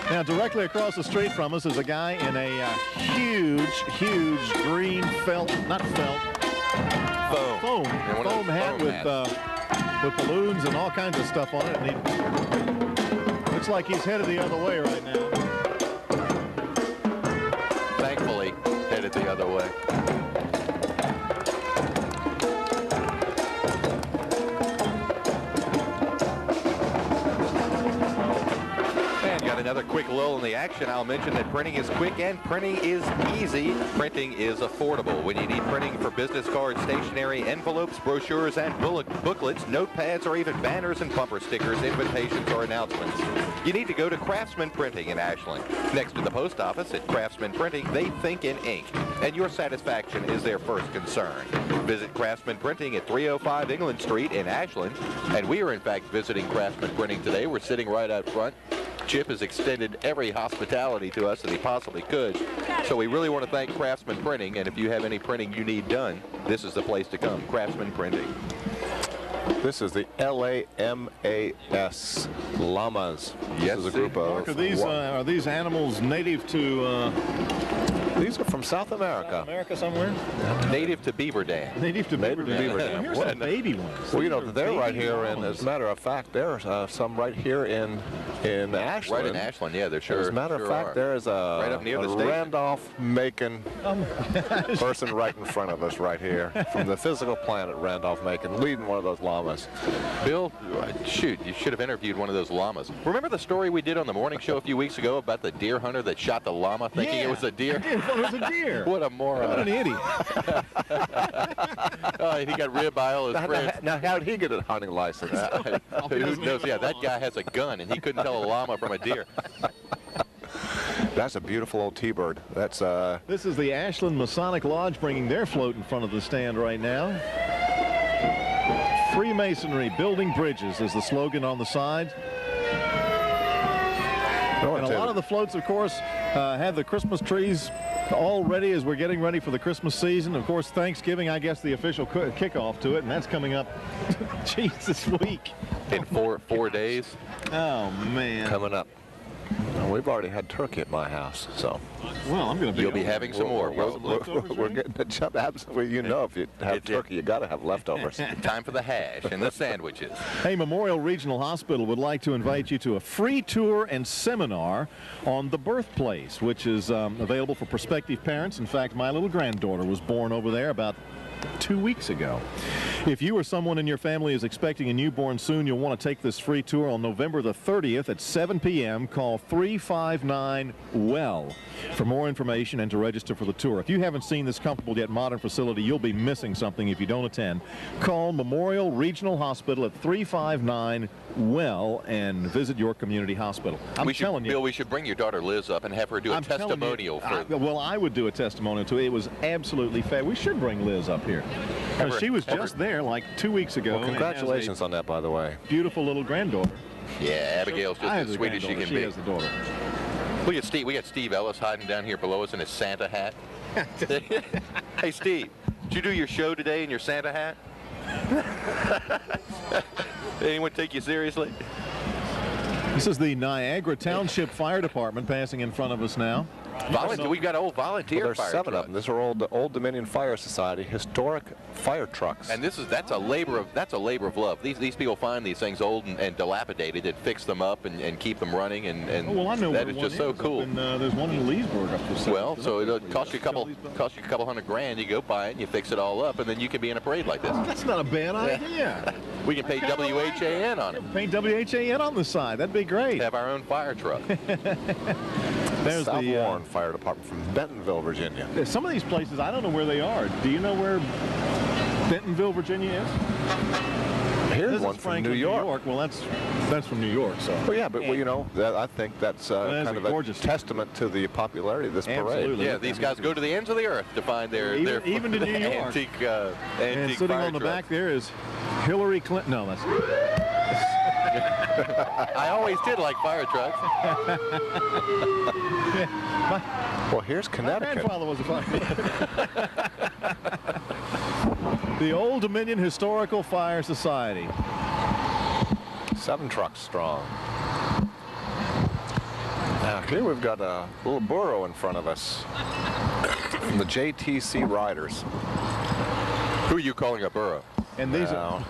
Now, directly across the street from us is a guy in a huge green foam hat with balloons and all kinds of stuff on it. And he looks like he's headed the other way right now. Thankfully, headed the other way. Another quick lull in the action. I'll mention that printing is quick and printing is easy. Printing is affordable. When you need printing for business cards, stationery, envelopes, brochures, and booklets, notepads, or even banners and bumper stickers, invitations, or announcements, you need to go to Craftsman Printing in Ashland. Next to the post office at Craftsman Printing, they think in ink, and your satisfaction is their first concern. Visit Craftsman Printing at 305 England Street in Ashland, and we are in fact visiting Craftsman Printing today. We're sitting right out front. Chip has extended every hospitality to us that he possibly could. So we really want to thank Craftsman Printing, and if you have any printing you need done, this is the place to come, Craftsman Printing. This is the LAMAS llamas. Yes, this is a group of. Mark, are these animals native to? These are from South America. South America somewhere? Native to Beaver Dam. Native to Beaver Dam. Dam. Here's some baby ones. Well, you know, they're right here, and as a matter of fact, there's some right here in Ashland. Right in Ashland, yeah, there sure. As a matter of fact, there's a, right up near the Randolph-Macon person right in front of us right here from the physical plant at Randolph-Macon, leading one of those llamas. Bill, shoot, you should have interviewed one of those llamas. Remember the story we did on the morning show a few weeks ago about the deer hunter that shot the llama thinking it was a deer? It was a deer. What a moron. What an idiot. He got ribeye his friends. Now, how did he get a hunting license? Who knows? Yeah, that guy has a gun, and he couldn't tell a llama from a deer. That's a beautiful old T-bird. That's This is the Ashland Masonic Lodge bringing their float in front of the stand right now. Freemasonry, building bridges is the slogan on the side. And a lot of the floats, of course, have the Christmas trees all ready as we're getting ready for the Christmas season. Of course, Thanksgiving, I guess, the official kickoff to it, and that's coming up, this week. In four days? Oh, man. coming up. Well, we've already had turkey at my house, so. Well, I'm going to be. You'll be having some more. We're getting the jump. Absolutely, you know, if you have turkey, you got to have leftovers. Time for the hash and the sandwiches. Hey, Memorial Regional Hospital would like to invite you to a free tour and seminar on the birthplace, which is available for prospective parents. In fact, my little granddaughter was born over there about 2 weeks ago. If you or someone in your family is expecting a newborn soon, you'll want to take this free tour on November the 30th at 7 p.m. Call 359-WELL for more information and to register for the tour. If you haven't seen this comfortable yet modern facility, you'll be missing something if you don't attend. Call Memorial Regional Hospital at 359-WELL and visit your community hospital. I'm telling you. Bill, we should bring your daughter Liz up and have her do a testimonial. Well, I would do a testimonial too. It was absolutely fab. We should bring Liz up here. She was just there like 2 weeks ago. Well, congratulations on that, by the way. Beautiful little granddaughter. Yeah, Abigail's just as sweet as she can be. She has the daughter. Look at Steve. We got Steve Ellis hiding down here below us in his Santa hat. Hey, Steve, did you do your show today in your Santa hat? Did anyone take you seriously? This is the Niagara Township Fire Department passing in front of us now. Volunteer. We've got old volunteer Well, there's fire 7 trucks. of them. These are Old Dominion Fire Society historic fire trucks. And that's a labor of love. These people find these things old and dilapidated and fix them up and keep them running, and well, I know that where is one just so is. cool. There's one in Leesburg up for sale. Well, so it'll cost you a couple $100 grand. You go buy it and you fix it all up, and then you can be in a parade like this. That's not a bad idea. We can pay WHAN on it. Paint WHAN on the side. That'd be great. Have our own fire truck. There's South the Warren Fire Department from Bentonville, Virginia. some of these places, I don't know where they are. Do you know where Bentonville, Virginia is? Here's This one is from Franklin, New York. Well, that's from New York, so. Well, yeah, but well, you know, I think that's kind of a gorgeous testament to the popularity of this parade. Absolutely. Yeah, these guys go to the ends of the earth to find their Even to New York. antique And sitting fire on the trucks. back there is Hillary Clinton. No, that's. I always did like fire trucks. Well, here's My Connecticut. grandfather was a fire. The Old Dominion Historical Fire Society. 7 trucks strong. Now here we've got a little burro in front of us from the JTC Riders. Who are you calling a burro? And these Now,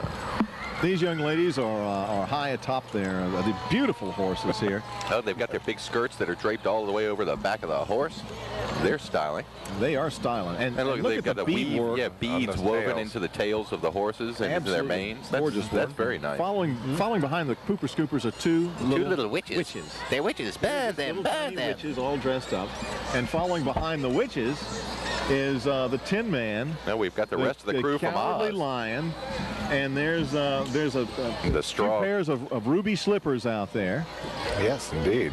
these young ladies are high atop there. The beautiful horses here. Oh, they've got their big skirts that are draped all the way over the back of the horse. They're styling. They are styling. And And look, they've at got the the bead work. beads the woven tails. into the tails of the horses and into their Absolutely manes. gorgeous That's work. very nice. Following behind the Pooper Scoopers are two little witches. They're witches. Burn them, Little burn tiny them. witches all dressed up. And following behind the witches is the Tin Man. Now we've got the rest of the crew from Cowardly Oz. Lion. And there's a The straw. two pairs of ruby slippers out there. yes, indeed.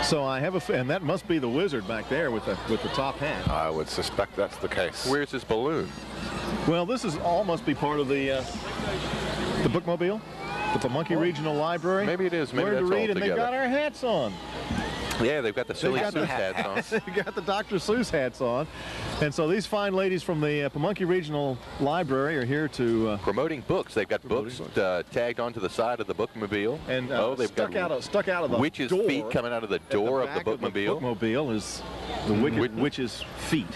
So I have and that must be the wizard back there with the top hat. I would suspect that's the case. Where's this balloon? Well, this is all must be part of the bookmobile, the Pamunkey Regional Library. Maybe it is. Maybe Learn to that's read, all and they've together. got our hats on. Yeah, they've got the silly got the- Seuss hats on. They've got the Dr. Seuss hats on. And so these fine ladies from the Pamunkey Regional Library are here to Promoting books. They've got books tagged onto the side of the bookmobile. and they've stuck got out of the witches' door. feet coming out of the At door of back the bookmobile. bookmobile is the wicked witch's feet.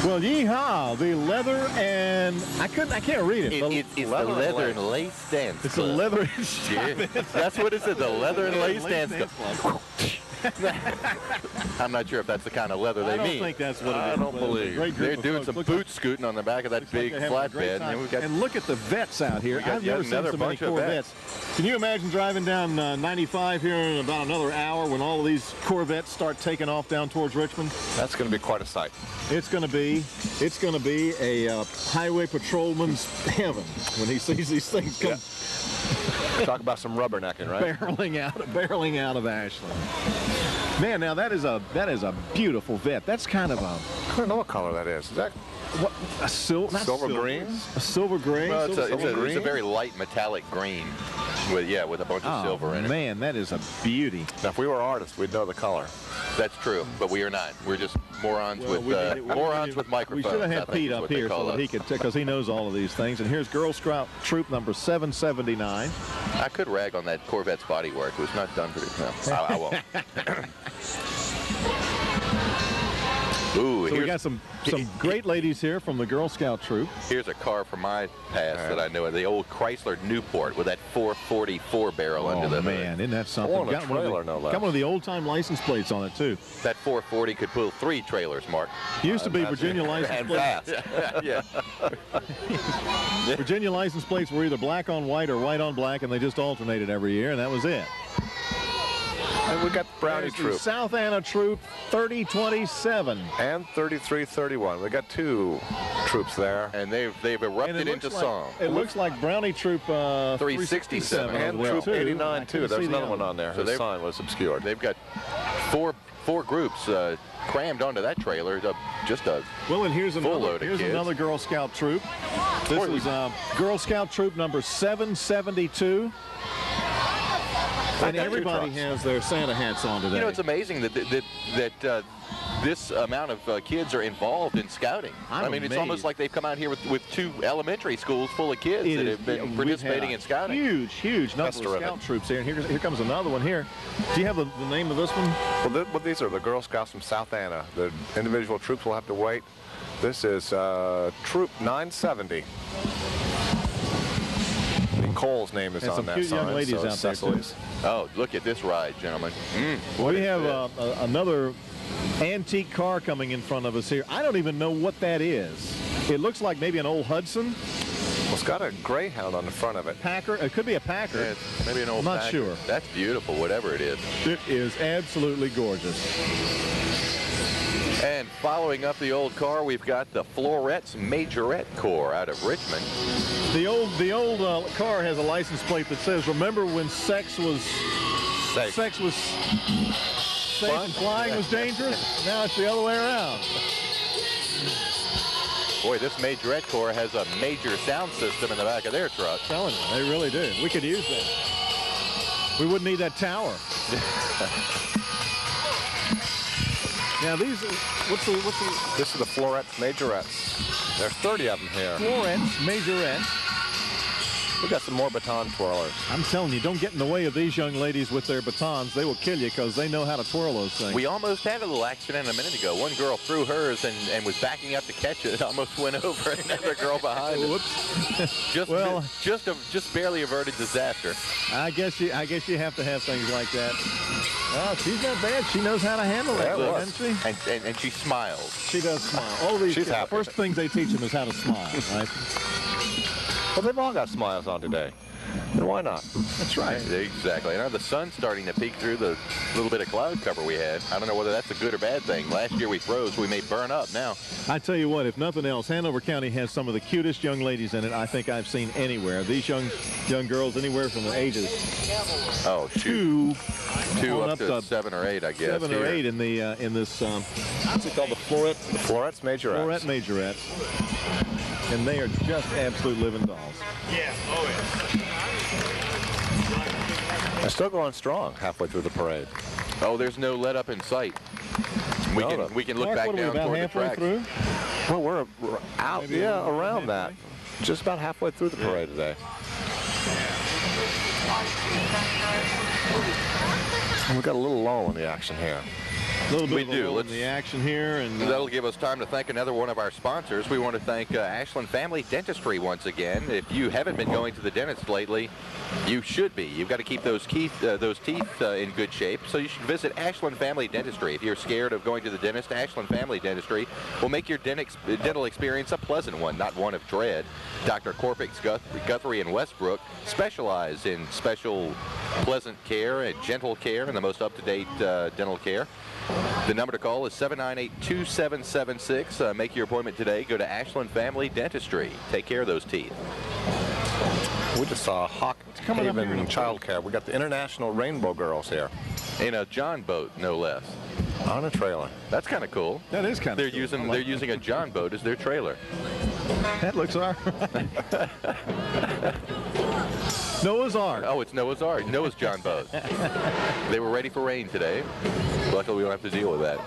Well, yeehaw! The leather and I can't read it. It's the leather and lace dance. It's a club. leather. Yeah, that's what it said. The leather and lace dance club. I'm not sure if that's the kind of leather they I don't mean. think that's what it is. I don't but it's a believe. great group They're of doing folks. some Looks boot scooting on the back of that like big they're having a great flatbed. time. And we've got And look at the vets out here. got I've yet never seen another so many bunch of Corvettes. Can you imagine driving down 95 here in about another hour when all of these Corvettes start taking off down towards Richmond? That's going to be quite a sight. It's going to be a highway patrolman's heaven when he sees these things come Talk about some rubbernecking, right? barreling out of Ashland. Man, now that is a beautiful vet. That's kind of a I don't know what color that is. Is that a silver green? A silver gray. well, it's a green? very light metallic green with a bunch of silver in it. Man, that is a beauty. Now, if we were artists, we'd know the color. That's true, but we are not. We're just morons with microphones. We should have I had think Pete is up what they here call so that us. he could, because he knows all of these things. And here's Girl Scout Troop number 779. I could rag on that Corvette's bodywork. It was not done pretty well. I won't. Ooh, So we got some great ladies here from the Girl Scout troop. Here's a car from my past that I know, the old Chrysler Newport with that 444 barrel under the hood. Man, isn't that something? On a trailer, no less. Got one of the old-time license plates on it, too. That 440 could pull 3 trailers, Mark. Used to be Virginia license And plates. fast. Yeah. Virginia license plates were either black on white or white on black, and they just alternated every year, and that was it. And we got Brownie There's the Troop South Anna Troop 3027. and 3331. We got 2 troops there. And they've And erupted into song. It looks like Brownie Troop 367 367 as And well, Troop too. 89 I too. couldn't There's see the another other one on there. So His sign was obscured. They've got four groups crammed onto that trailer. Just a Well, and here's load of kids. another Girl Scout troop. This is Girl Scout troop number 772. And everybody has their Santa hats on today. You know, it's amazing that this amount of kids are involved in scouting. I'm It's amazed. almost like they've come out here with 2 elementary schools full of kids that have been participating in scouting. Huge number of scout troops here. And here comes another one here. Do you have the name of this one? Well, these are the Girl Scouts from South Anna. The individual troops will have to wait. This is Troop 970. Cole's name is And on some that cute sign. young ladies so out there, Cecily's. Oh, look at this ride, gentlemen. We have another antique car coming in front of us here. I don't even know what that is. It looks like maybe an old Hudson. Well, it's got a Greyhound on the front of it. Packer. It could be a Packer. Yeah, maybe an old I'm not Packer. sure. That's beautiful, whatever it is. It is absolutely gorgeous. And following up the old car, we've got the Florette's Majorette Corps out of Richmond. The old car has a license plate that says, "Remember when sex was safe and flying was dangerous?" Now it's the other way around. Boy, this Majorette Corps has a major sound system in the back of their truck. I'm telling you, they really do. We could use that. We wouldn't need that tower. Now these, what's the This is the Florette's Majorettes. There's 30 of them here. Florette's Majorettes. We got some more baton twirlers. I'm telling you, don't get in the way of these young ladies with their batons. They will kill you because they know how to twirl those things. We almost had a little accident a minute ago. One girl threw hers and was backing up to catch it. It almost went over another girl behind it. Whoops. Just barely averted disaster. I guess you have to have things like that. Well, she's not bad. She knows how to handle it, doesn't she? And she smiles. She does smile. All these She's kids, happy. first things they teach them is how to smile, right? Well, they've all got smiles on today. And why not? That's right. Exactly. Now the sun's starting to peek through the little bit of cloud cover we had. I don't know whether that's a good or bad thing. Last year we froze. We may burn up now. I tell you what, if nothing else, Hanover County has some of the cutest young ladies in it I think I've seen anywhere. These young girls, anywhere from the ages Oh, shoot. Two on up to 7 or 8, I guess. 7 or here. 8 in this what's it called, the Florette's Majorettes. Florette Majorettes. And they are just absolute living dolls. They're still going strong halfway through the parade. Oh, there's no let up in sight. We can look Mark, back what are we, down about toward the halfway track. through? Well, we're out, Maybe around that. Just about halfway through the parade today. And we got a little lull in the action here. A little bit We of a do. lull in the action here, and That'll give us time to thank another one of our sponsors. We want to thank Ashland Family Dentistry once again. If you haven't been going to the dentist lately, you should be. You've got to keep those teeth in good shape, so you should visit Ashland Family Dentistry. If you're scared of going to the dentist, Ashland Family Dentistry will make your dental experience a pleasant one, not one of dread. Dr. Corpix, Guthrie, and Westbrook specialize in special pleasant care and gentle care and the most up-to-date dental care. The number to call is 798-2776. Make your appointment today. Go to Ashland Family Dentistry. Take care of those teeth. We just saw Hawk Haven Child Care. We got the International Rainbow Girls here. In a John boat, no less. On a trailer. That's kind of cool. that is kind of cool. They're using a John boat as their trailer. That looks all right. Noah's Ark. Oh, it's Noah's Ark. Noah's John boat. They were ready for rain today. Luckily, we don't have to deal with that.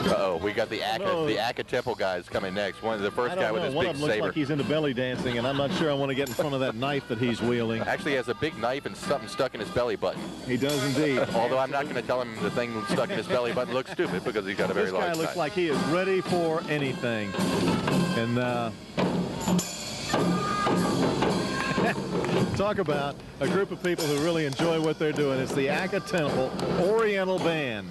Uh-oh, we got the Aka Temple guys coming next. The first guy with his One big of them looks saber. like he's into belly dancing, and I'm not sure I want to get in front of that knife that he's wielding. Actually, he has a big knife and something stuck in his belly button. He does indeed. Although I'm not going to tell him the thing stuck in his belly button looks stupid because he's got a very large This guy looks knife. like he is ready for anything. And talk about a group of people who really enjoy what they're doing. It's the Aka Temple Oriental Band.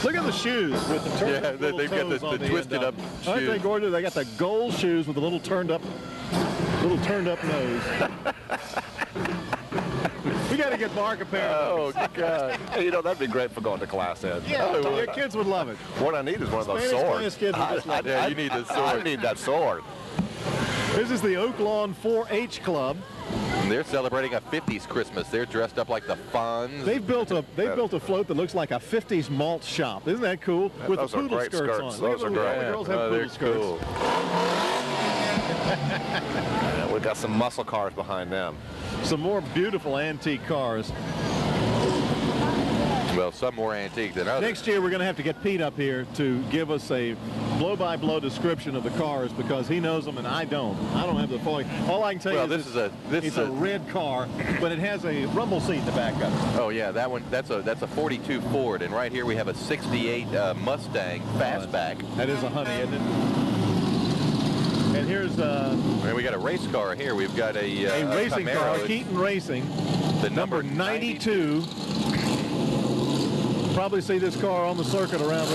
Look at the shoes with the turned up little they've got toes on the twisted up Aren't they shoes. gorgeous? They got the gold shoes with a little turned up nose. We got to get Mark a pair of those. Oh, God. Hey, you know, that'd be great for going to class, Ed. Yeah, your kids would love it. What I need is one of those Spanish swords. class kids would just love it. Yeah, you need the sword. I need that sword. This is the Oak Lawn 4-H Club. They're celebrating a 50s Christmas. They're dressed up like the Fonz. They've built a float that looks like a 50s malt shop. Isn't that cool? With the those are poodle great skirts skirts. on. Those Look are at great. the girls have Oh, they're poodle skirts. cool. Yeah, we've got some muscle cars behind them. Some more beautiful antique cars. Well, some more antique than others. Next year, we're going to have to get Pete up here to give us a blow-by-blow description of the cars because he knows them and I don't. I don't have the point. All I can tell you is it's a red car, but it has a rumble seat in the back of it. Oh yeah, that one. That's a 42 Ford, and right here we have a 68 Mustang fastback. That is a honey, isn't it? And here's And we got a race car here. We've got a racing Camaro. car, Keaton Racing, The number 92. Probably see this car on the circuit around.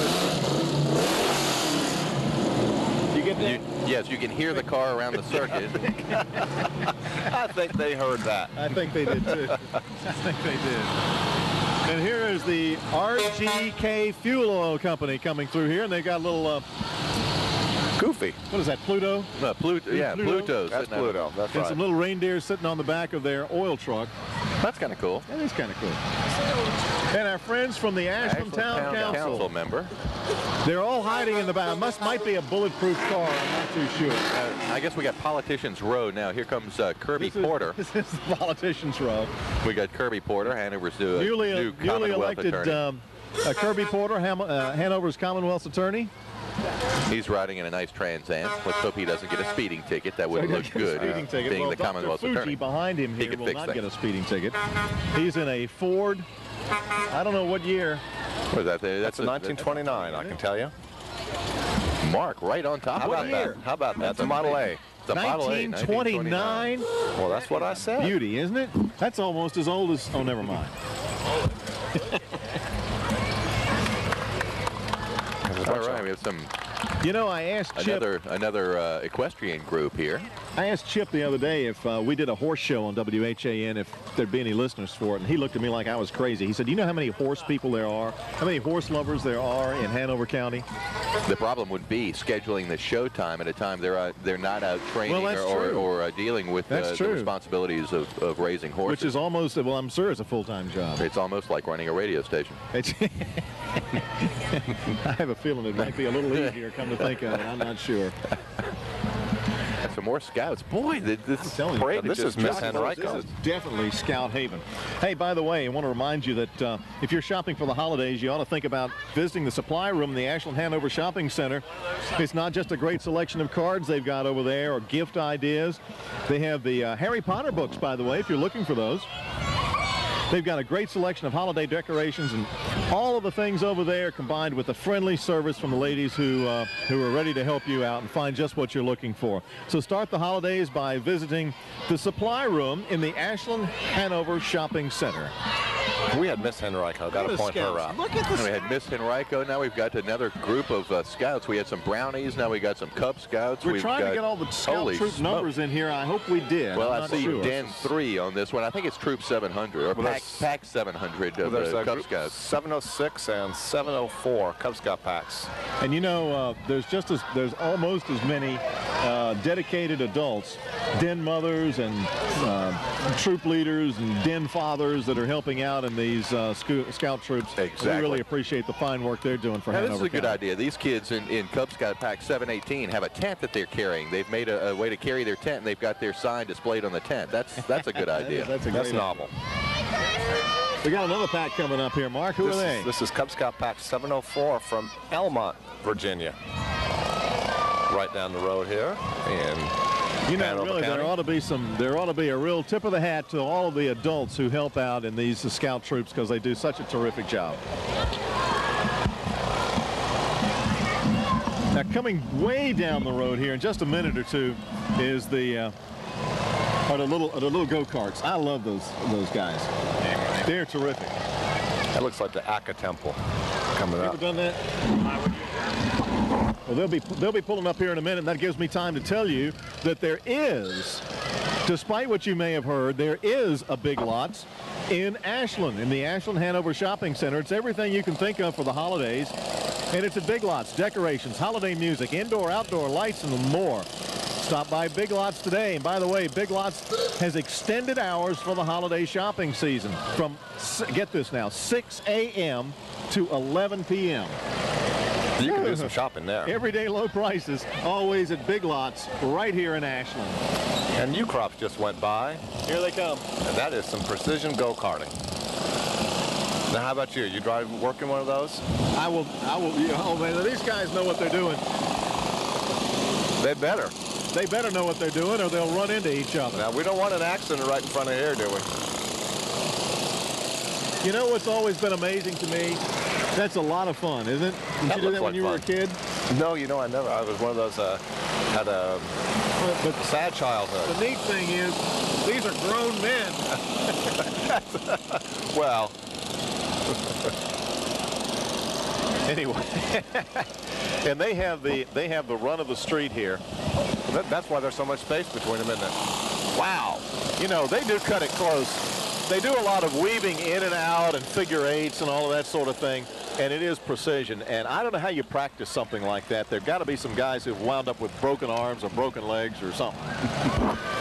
You get that? Yes, you can hear the car around the circuit. I think they heard that. I think they did too. I think they did. And here is the RGK Fuel Oil Company coming through here, and they got a little Goofy. what is that, Pluto? No, Pluto. Yeah, Pluto's. That's sitting out- Pluto. That's And right. some little reindeers sitting on the back of their oil truck. That's kind of cool. That is kind of cool. And our friends from the Ashland Town Council. member. They're all hiding in the back. Might be a bulletproof car. I'm not too sure. I guess we got Politicians Row now. Here comes Kirby Porter. This is the Politicians Row. We got Kirby Porter, Hanover's new Newly Commonwealth elected attorney. Kirby Porter, Hanover's Commonwealth's attorney. He's riding in a nice Trans Am. Let's hope he doesn't get a speeding ticket. That wouldn't look good, Speeding ticket. being Well, the Dr. Commonwealth Fuji attorney. behind him He here could will fix not that. get a speeding ticket. He's in a Ford. I don't know what year. What is that? That's a 1929, I can tell you. Mark right on top How of about it. that? How about that? That's a Model A. It's a Model A, 1929. Well, that's what I said. Beauty, isn't it? That's almost as old as. Oh, never mind. All right, we have some You know, I asked Chip. another equestrian group here. I asked Chip the other day if we did a horse show on WHAN, if there'd be any listeners for it, and he looked at me like I was crazy. He said, "Do you know how many horse people there are? How many horse lovers there are in Hanover County?" The problem would be scheduling the show time at a time they're not out training Well, that's true. or dealing with That's the true. responsibilities of raising horses. Which is almost, well, I'm sure it's a full-time job. It's almost like running a radio station. I have a feeling it might be a little easier, come to think of it. I'm not sure. Some more scouts. Boy, this telling you, parade this just is Miss chock-full. Henrico. This is definitely Scout Haven. Hey, by the way, I want to remind you that if you're shopping for the holidays, you ought to think about visiting the supply room in the Ashland Hanover Shopping Center. It's not just a great selection of cards they've got over there or gift ideas. They have the Harry Potter books, by the way, if you're looking for those. They've got a great selection of holiday decorations and all of the things over there combined with the friendly service from the ladies who are ready to help you out and find just what you're looking for. So start the holidays by visiting the supply room in the Ashland Hanover Shopping Center. We had Miss Henrico. Got to point her out. Look at the We had Miss Henrico. Now we've got another group of scouts. We had some brownies. Now we got some Cub Scouts. We're We've trying to got- get all the Scout Holy Troop smoke. numbers in here. I hope we did. Well, I'm I not see sure. Den 3 on this one. I think it's Troop 700 or Well, Pack 700 of There's the a Cub group, Scouts. 706 and 704 Cub Scout packs. And you know, there's almost as many dedicated adults, den mothers and troop leaders and den fathers that are helping out in these scout troops. Exactly. We really appreciate the fine work they're doing for Now, Hanover this is a good County. idea. These kids in Cub Scout Pack 718 have a tent that they're carrying. They've made a way to carry their tent, and they've got their sign displayed on the tent. That's a good idea. That's a That's great novel. We got another pack coming up here, Mark. Who are they? This is Cub Scout Pack 704 from Elmont, Virginia. Right down the road here in Hanover really, County. there ought to be a real tip of the hat to all of the adults who help out in these scout troops because they do such a terrific job. Now, coming way down the road here in just a minute or two is the little go-karts. I love those guys. They're terrific. That looks like the Akka Temple coming up. Ever done that? Well, they'll be pulling up here in a minute, and that gives me time to tell you that there is, despite what you may have heard, there is a Big Lots in Ashland, in the Ashland Hanover Shopping Center. It's everything you can think of for the holidays, and it's at Big Lots. Decorations, holiday music, indoor, outdoor lights, and more. Stop by Big Lots today. And by the way, Big Lots has extended hours for the holiday shopping season from, get this now, 6 a.m. to 11 p.m. You can do some shopping there. Everyday low prices, always at Big Lots, right here in Ashland. And U-Crops just went by. Here they come. And that is some precision go-karting. Now, how about you? You working one of those? I will. Oh man, these guys know what they're doing. They better. They better know what they're doing, or they'll run into each other. Now, we don't want an accident right in front of here, do we? You know what's always been amazing to me? That's a lot of fun, isn't it? Did you do that when you were a kid? No, you know, I never. I was one of those, had a sad childhood. The neat thing is, these are grown men. Well. Anyway, and they have the run of the street here. That's why there's so much space between them, isn't it? Wow. You know, they do cut it close. They do a lot of weaving in and out and figure eights and all of that sort of thing, and it is precision. And I don't know how you practice something like that. There've got to be some guys who've wound up with broken arms or broken legs or something.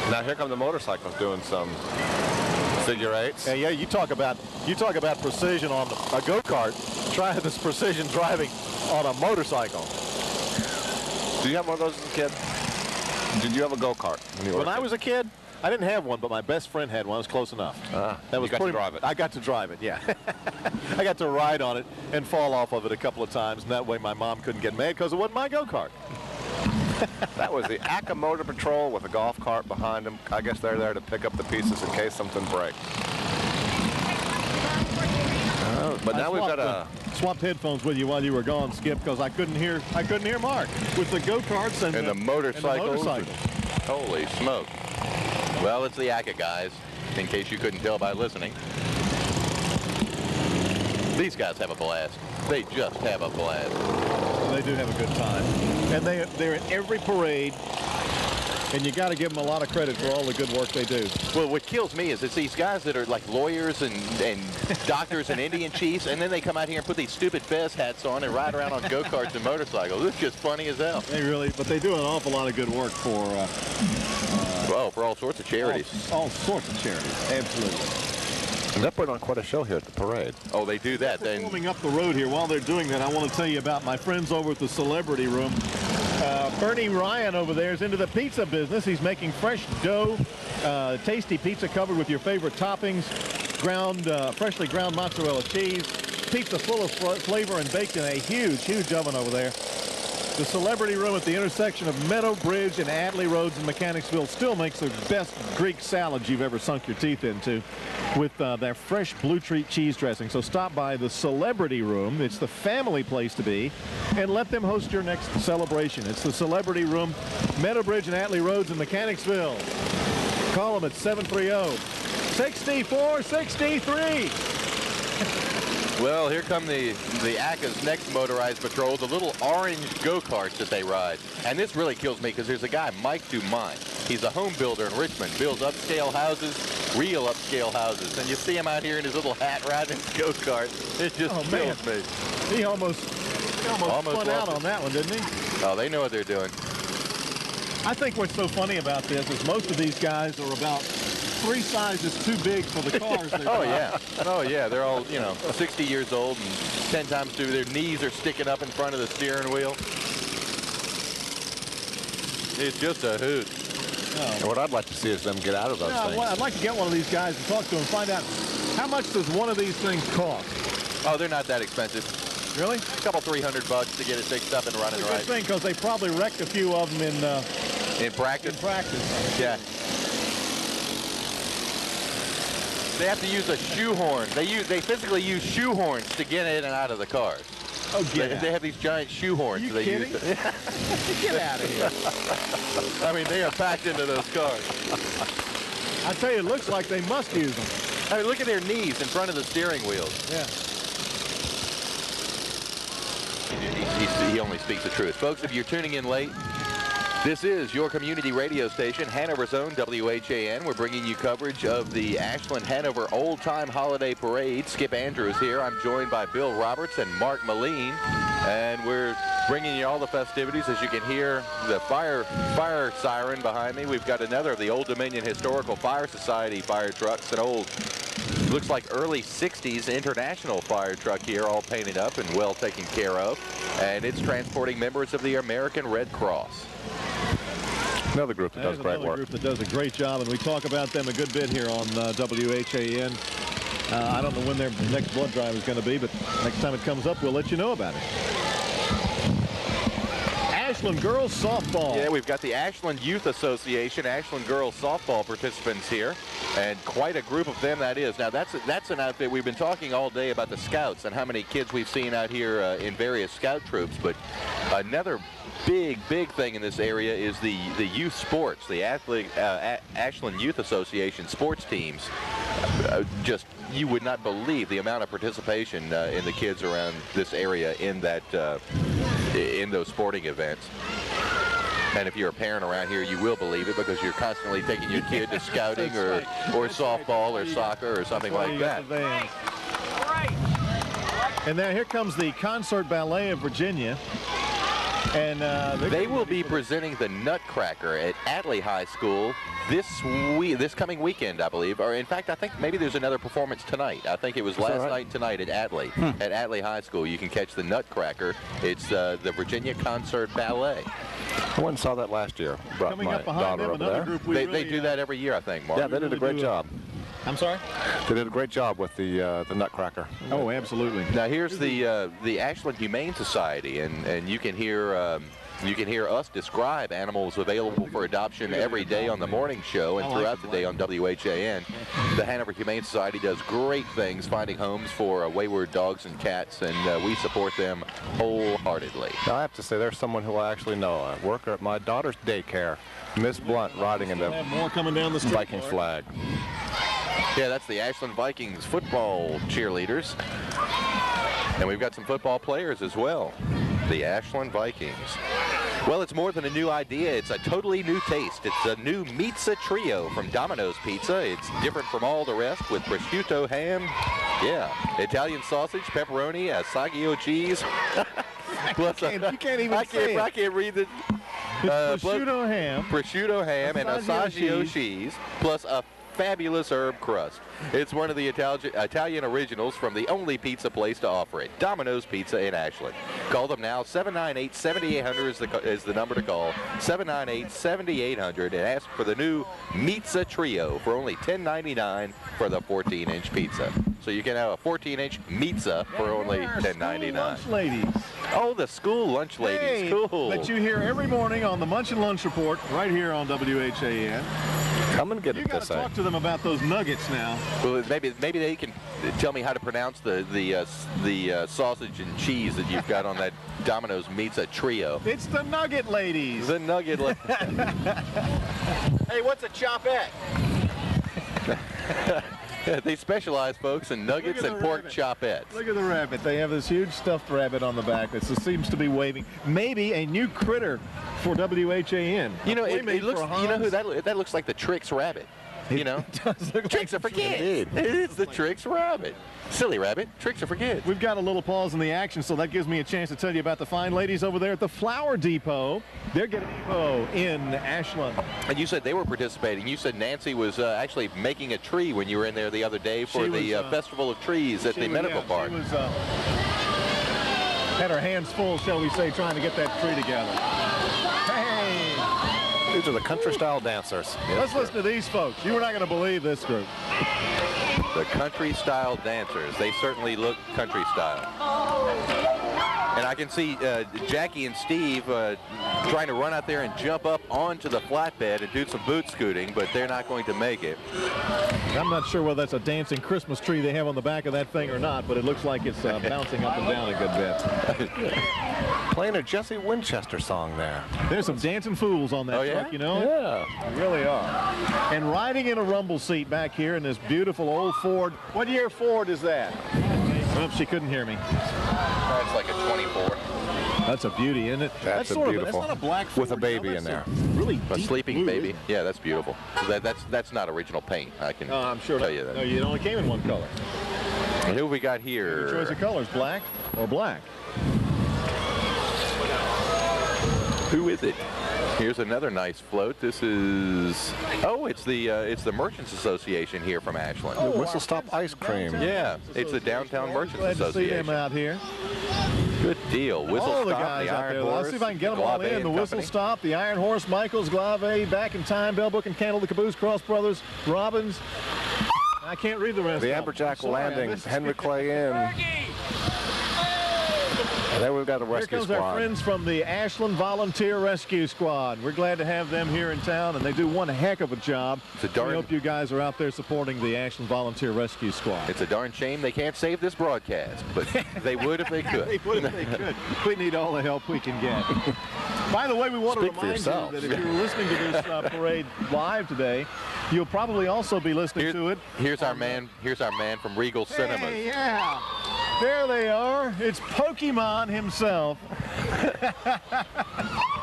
Now here come the motorcycles doing some figure eights. Yeah, you talk about precision on a go-kart. Try this precision driving on a motorcycle. Do you have one of those as a kid? Did you have a go-kart when I was a kid? I didn't have one, but my best friend had one. It was close enough. That was you got to drive it. I got to drive it, yeah. I got to ride on it and fall off of it a couple of times, and that way my mom couldn't get mad because it wasn't my go-kart. That was the Akka Motor Patrol with a golf cart behind them. I guess they're there to pick up the pieces in case something breaks. But now we've got a swapped headphones with you while you were gone, Skip, because I couldn't hear Mark with the go-karts and the motorcycles. Holy smoke. Well, it's the Akka guys, in case you couldn't tell by listening. These guys have a blast. They just have a blast. They do have a good time. And they're in every parade, and you got to give them a lot of credit for all the good work they do. Well, what kills me is it's these guys that are like lawyers and doctors and Indian chiefs, and then they come out here and put these stupid fez hats on and ride around on go-karts and motorcycles. It's just funny as hell. But they do an awful lot of good work for for all sorts of charities. All sorts of charities, absolutely. And they're putting on quite a show here at the parade. Oh, they do that. Then coming up the road here, while they're doing that, I want to tell you about my friends over at the Celebrity Room. Bernie Ryan over there is into the pizza business. He's making fresh dough, tasty pizza covered with your favorite toppings, freshly ground mozzarella cheese, pizza full of flavor and baked in a huge oven over there. The Celebrity Room at the intersection of Meadow Bridge and Adley Roads in Mechanicsville still makes the best Greek salads you've ever sunk your teeth into with their fresh Blue Treat cheese dressing. So stop by the Celebrity Room. It's the family place to be, and let them host your next celebration. It's the Celebrity Room, Meadow Bridge and Adley Roads in Mechanicsville. Call them at 730-6463. Well, here come the Akka's next motorized patrol, the little orange go-karts that they ride. And this really kills me because there's a guy, Mike Dumont. He's a home builder in Richmond, builds upscale houses, real upscale houses. And you see him out here in his little hat riding his go-kart. It just kills me. He almost spun out on that one, didn't he? Oh, they know what they're doing. I think what's so funny about this is most of these guys are about 3 sizes too big for the cars. Oh yeah, they're all 60 years old and 10 times through. Their knees are sticking up in front of the steering wheel. It's just a hoot. And what I'd like to see is them get out of those things. I'd like to get one of these guys and talk to them, find out How much does one of these things cost? Oh, they're not that expensive. Really? A couple $300 to get it fixed up and running It's a good right. thing, because they probably wrecked a few of them In practice? in practice. Yeah. They have to use a shoehorn. They physically use shoehorns to get in and out of the cars. Oh, They have these giant shoehorns. Are you they kidding? use. Get out of here. I mean, they are packed into those cars. I tell you, it looks like they must use them. I mean, look at their knees in front of the steering wheels. Yeah. He only speaks the truth. Folks, if you're tuning in late, this is your community radio station, Hanover's own WHAN. We're bringing you coverage of the Ashland Hanover Old Time Holiday Parade. Skip Andrews here. I'm joined by Bill Roberts and Mark Moline, and we're bringing you all the festivities. As you can hear the fire siren behind me, we've got another of the Old Dominion Historical Fire Society fire trucks, an old, looks like early 60s international fire truck here, all painted up and well taken care of, and it's transporting members of the American Red Cross. Another group that does great work. Another group that does a great job, and we talk about them a good bit here on WHAN. I don't know when their next blood drive is going to be, but next time it comes up, we'll let you know about it. Ashland girls softball. Yeah, we've got the Ashland Youth Association, Ashland girls softball participants here, and quite a group of them that is. Now, that's an outfit. We've been talking all day about the scouts and how many kids we've seen out here in various scout troops, but another big thing in this area is the youth sports, the Ashland Youth Association sports teams. Just, you would not believe the amount of participation in the kids around this area in that in those sporting events. And if you're a parent around here, you will believe it, because you're constantly taking your kid to scouting or softball or soccer or something like that. And now here comes the Concert Ballet of Virginia. And they will be presenting the Nutcracker at Atlee High School this coming weekend, I believe. Or in fact, I think maybe there's another performance tonight. I think it was last night tonight at Atlee. At Atlee High School, you can catch the Nutcracker. It's the Virginia Concert Ballet. I went and saw that last year. Brought coming my up behind daughter them, over another there. group They do that every year, I think, Mark. Yeah, they did a great job. I'm sorry? They did a great job with the Nutcracker. Oh, absolutely. Now here's the Ashland Humane Society, and you can hear us describe animals available for adoption every day on the morning show and throughout the day on WHAN. The Hanover Humane Society does great things finding homes for wayward dogs and cats, and we support them wholeheartedly. Now, I have to say, there's someone who I actually know, a worker at my daughter's daycare, Miss Blunt, riding in the More coming down the street. Viking flag. Yeah, that's the Ashland Vikings football cheerleaders. And we've got some football players as well. The Ashland Vikings. Well, it's more than a new idea. It's a totally new taste. It's a new Pizza Trio from Domino's Pizza. It's different from all the rest with prosciutto ham, Italian sausage, pepperoni, Saggio cheese. Plus, you can't even say it. I can't read the... prosciutto ham. Prosciutto ham and Saggio cheese, plus a fabulous herb crust. It's one of the Italian originals from the only pizza place to offer it, Domino's Pizza in Ashland. Call them now. 798-7800 is the number to call. 798-7800, and ask for the new Pizza Trio for only $10.99 for the 14-inch pizza. So you can have a 14-inch pizza for only $10.99. Lunch ladies. Oh, the school lunch ladies. Hey, Cool. that you hear every morning on the Munch and Lunch Report right here on WHAN. Come and get You it, got they to say. talk to them about those nuggets now. Well, maybe they can tell me how to pronounce the sausage and cheese that you've got on that Domino's Pizza Trio. It's the Nugget ladies. The nugget. Hey, what's a chopette? They specialize, folks, in nuggets and pork chopettes. Look at the rabbit. They have this huge stuffed rabbit on the back that seems to be waving. Maybe a new critter for WHAN. You know, it Playmate looks. for You know who Hans. that looks like? The Trix rabbit. You know, It does look Tricks are like for kids. It's the Trix rabbit. Silly rabbit. Tricks are for kids. We've got a little pause in the action, so that gives me a chance to tell you about the fine ladies over there at the Flower Depot. They're getting a depot in Ashland. And you said they were participating. You said Nancy was actually making a tree when you were in there the other day for the Festival of Trees at the Medical Park. She was, had her hands full, shall we say, trying to get that tree together. Hey! These are the country-style dancers. Let's listen to these folks. You were not going to believe this group. The country-style dancers. They certainly look country-style. And I can see Jackie and Steve trying to run out there and jump up onto the flatbed and do some boot scooting, but they're not going to make it. I'm not sure whether that's a dancing Christmas tree they have on the back of that thing or not, but it looks like it's bouncing up and down a good bit. Playing a Jesse Winchester song there. There's some dancing fools on that truck, you know? Yeah. They really are. And riding in a rumble seat back here in this beautiful old Ford. What year Ford is that? Oops, she couldn't hear me. That's like a 24. That's a beauty, isn't it? That's sort beautiful. Of, that's not a black Ford, with a baby in there. Really A deep sleeping blue, baby. isn't it? Yeah, that's beautiful. So that's not original paint. I can I'm sure tell you that. No, it only came in one color. And who we got here? Your choice of colors, black or black. Who is it? Here's another nice float. This is, it's the Merchants Association here from Ashland. The Whistle Stop Ice Cream. Yeah, it's the Downtown Merchants Glad to see Association. them out here. Good deal. Whistle All the Stop, guys the out Iron there. Horse, Let's see if I can get them all Glave in. The and Whistle Company. Stop, the Iron Horse, Michaels, Glave, Back in Time, Bell Book and Candle, the Caboose Cross Brothers, Robbins. I can't read the rest. The of them. Amberjack Sorry, I Landing, missed it. Henry Clay Inn. And then we've got a Here rescue comes squad. our friends from the Ashland Volunteer Rescue Squad. We're glad to have them here in town, and they do one heck of a job. It's a darn- We hope you guys are out there supporting the Ashland Volunteer Rescue Squad. It's a darn shame they can't save this broadcast, but they would if they could. They would if they could. We need all the help we can get. By the way, we want to Speak for remind you yourselves. that if you're listening to this parade live today, you'll probably also be listening to it. Here's our man from Regal Cinemas. Hey, yeah. There they are. It's Pokemon himself.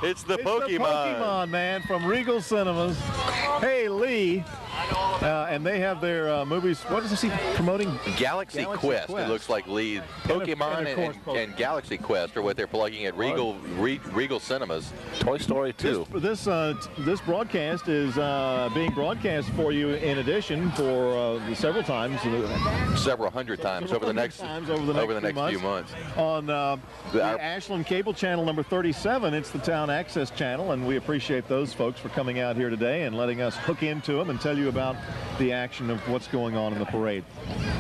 It's the It's Pokemon. the Pokemon man from Regal Cinemas. Hey, Lee. And they have their movies. What is he promoting? Galaxy Quest. It looks like lead. Pokemon and of course, and Galaxy Quest are what they're plugging at Regal Cinemas. Toy Story 2. This broadcast is being broadcast for you in addition for several times. Several hundred times over the next few months. On the Ashland Cable Channel number 37, it's the Town Access Channel, and we appreciate those folks for coming out here today and letting us hook into them and tell you about the action of what's going on in the parade.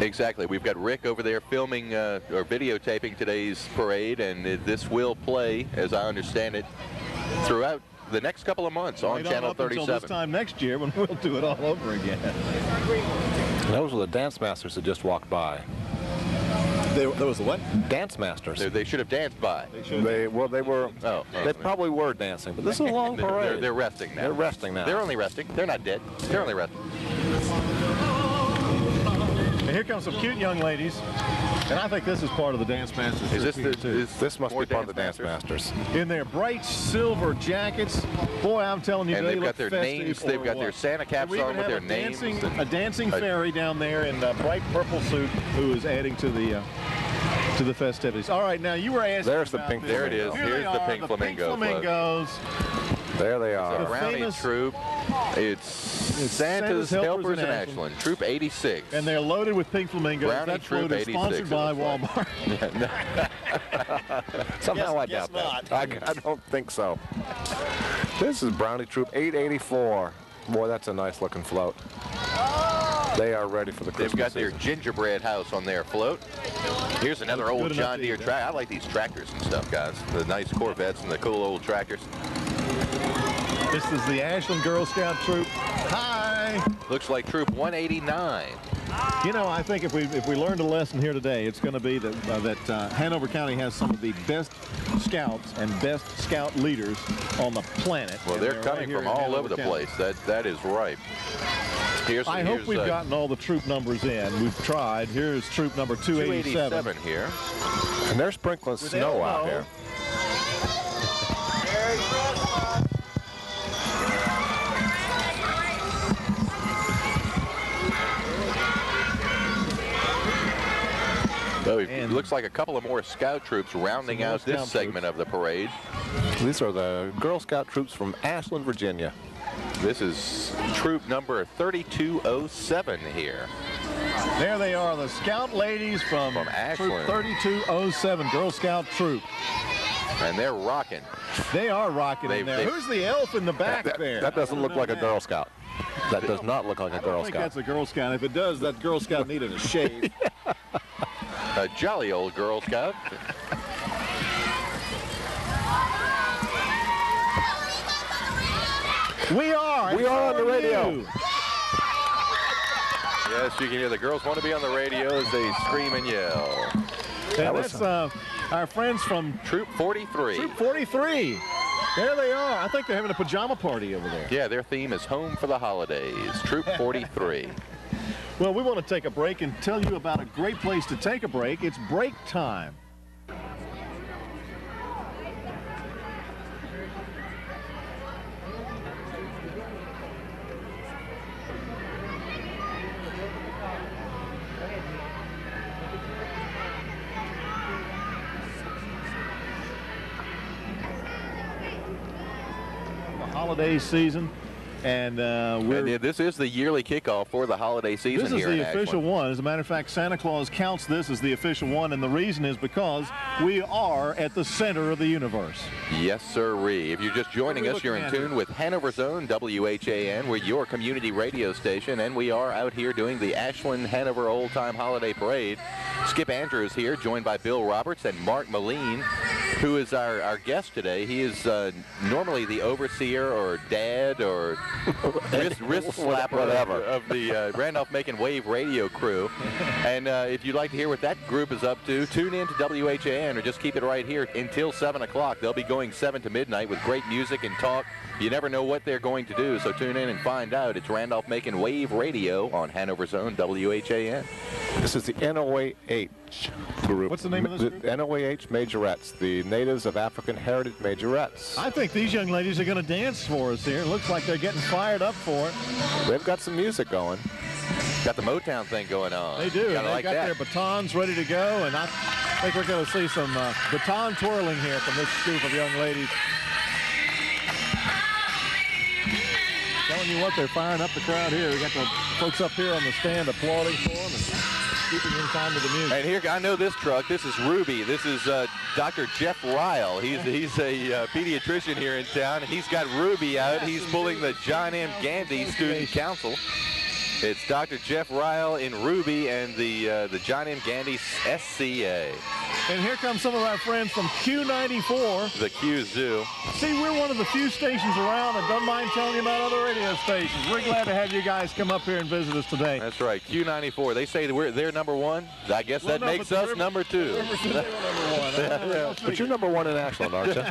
Exactly. We've got Rick over there filming or videotaping today's parade, and this will play, as I understand it, throughout the next couple of months on Channel 37. Until this time next year when we'll do it all over again. Those were the Dance Masters that just walked by. There was the what? Dance Masters. They should have danced by. They were. Oh, They probably were dancing, but this is a long parade. They're resting now. They're resting now. They're only resting. They're not dead. They're only resting. And here comes some cute young ladies. And I think this is part of the Dance Masters. Is this here, too. This must More be part of the Dance Dance Masters. In their bright silver jackets. Boy, I'm telling you, And they they've look got their festive names. or They've got what. their Santa caps We even on with have their a names. dancing, a dancing fairy down there in a bright purple suit who is adding to the festivities. All right, now you were asking. There's the about pink this. There it is. Here Here's they the are, pink flamingo float. flamingos. There they The are. Brownie famous- Troop. It's Santa's Helpers in Ashland. Troop 86. And they're loaded with pink flamingos. Brownie That Troop float is 86, sponsored it by looks like. Walmart. Somehow I doubt that. I don't think so. This is Brownie Troop 884. Boy, that's a nice looking float. They are ready for the Christmas They've got their season. gingerbread house on their float. Here's another old Good enough John to Deere eat, tractor. I like these tractors and stuff, guys. The nice Corvettes and the cool old tractors. This is the Ashland Girl Scout Troop. Hi. Looks like Troop 189. You know, I think if we learned a lesson here today, it's going to be that Hanover County has some of the best scouts and best scout leaders on the planet. Well, And they're right coming here from in all Hanover over the County. place. That is right. I hope we've gotten all the troop numbers in. We've tried. Here's troop number 287. 287 here. And they're sprinkling snow out here. So it looks like a couple of more scout troops rounding out this segment of the parade. These are the Girl Scout troops from Ashland, Virginia. This is troop number 3207 here. There they are, the scout ladies from Ashland. Troop 3207 Girl Scout Troop. And they're rocking. They are rocking in there. Who's the elf in the back there? That doesn't look like a Girl Scout. That does not look like a Girl I think Scout. that's a Girl Scout. If it does, that Girl Scout needed a shave. A jolly old Girl Scout. We are on the radio. Yes, you can hear the girls want to be on the radio as they scream and yell. And that's our friends from Troop 43. Troop 43. There they are. I think they're having a pajama party over there. Yeah, their theme is Home for the Holidays. Troop 43. Well, we want to take a break and tell you about a great place to take a break. It's break time. Holiday season, and this is the yearly kickoff for the holiday season. This is here in the official Ashland. one. As a matter of fact, Santa Claus counts this as the official one, and the reason is because we are at the center of the universe. Yes, sirree. If you're just joining us, you're in tune with Hanover's own WHAN. We're your community radio station, and we are out here doing the Ashland Hanover Old Time Holiday Parade. Skip Andrews here, joined by Bill Roberts and Mark Moline, who is our guest today. He is normally the overseer or dad or wrist slapper of the Randolph-Macon Wave radio crew. And if you'd like to hear what that group is up to, tune in to WHAN or just keep it right here until 7 o'clock. They'll be going 7 to midnight with great music and talk. You never know what they're going to do, so tune in and find out. It's Randolph-Macon Wave Radio on Hanover's own WHAN. This is the NOAH group. What's the name of this group? NOAH Majorettes, the natives of African heritage majorettes. I think these young ladies are going to dance for us here. It looks like they're getting fired up for it. They've got some music going. Got the Motown thing going on. They do. They've like got that. their batons ready to go, and I think we're going to see some baton twirling here from this group of young ladies. Telling you what, they're firing up the crowd here. We got the folks up here on the stand applauding for them and keeping in time with the music. And here, I know this truck. This is Ruby. This is Dr. Jeff Ryle. He's a pediatrician here in town. He's got Ruby out. He's pulling the John M. Gandy Student Council. It's Dr. Jeff Ryle in Ruby and the John M. Gandy SCA. And here come some of our friends from Q94. The Q Zoo. See, we're one of the few stations around that don't mind telling you about other radio stations. We're glad to have you guys come up here and visit us today. That's right, Q94. They say that they're number one. I guess that makes us number two. But you're number one in Ashland, aren't you?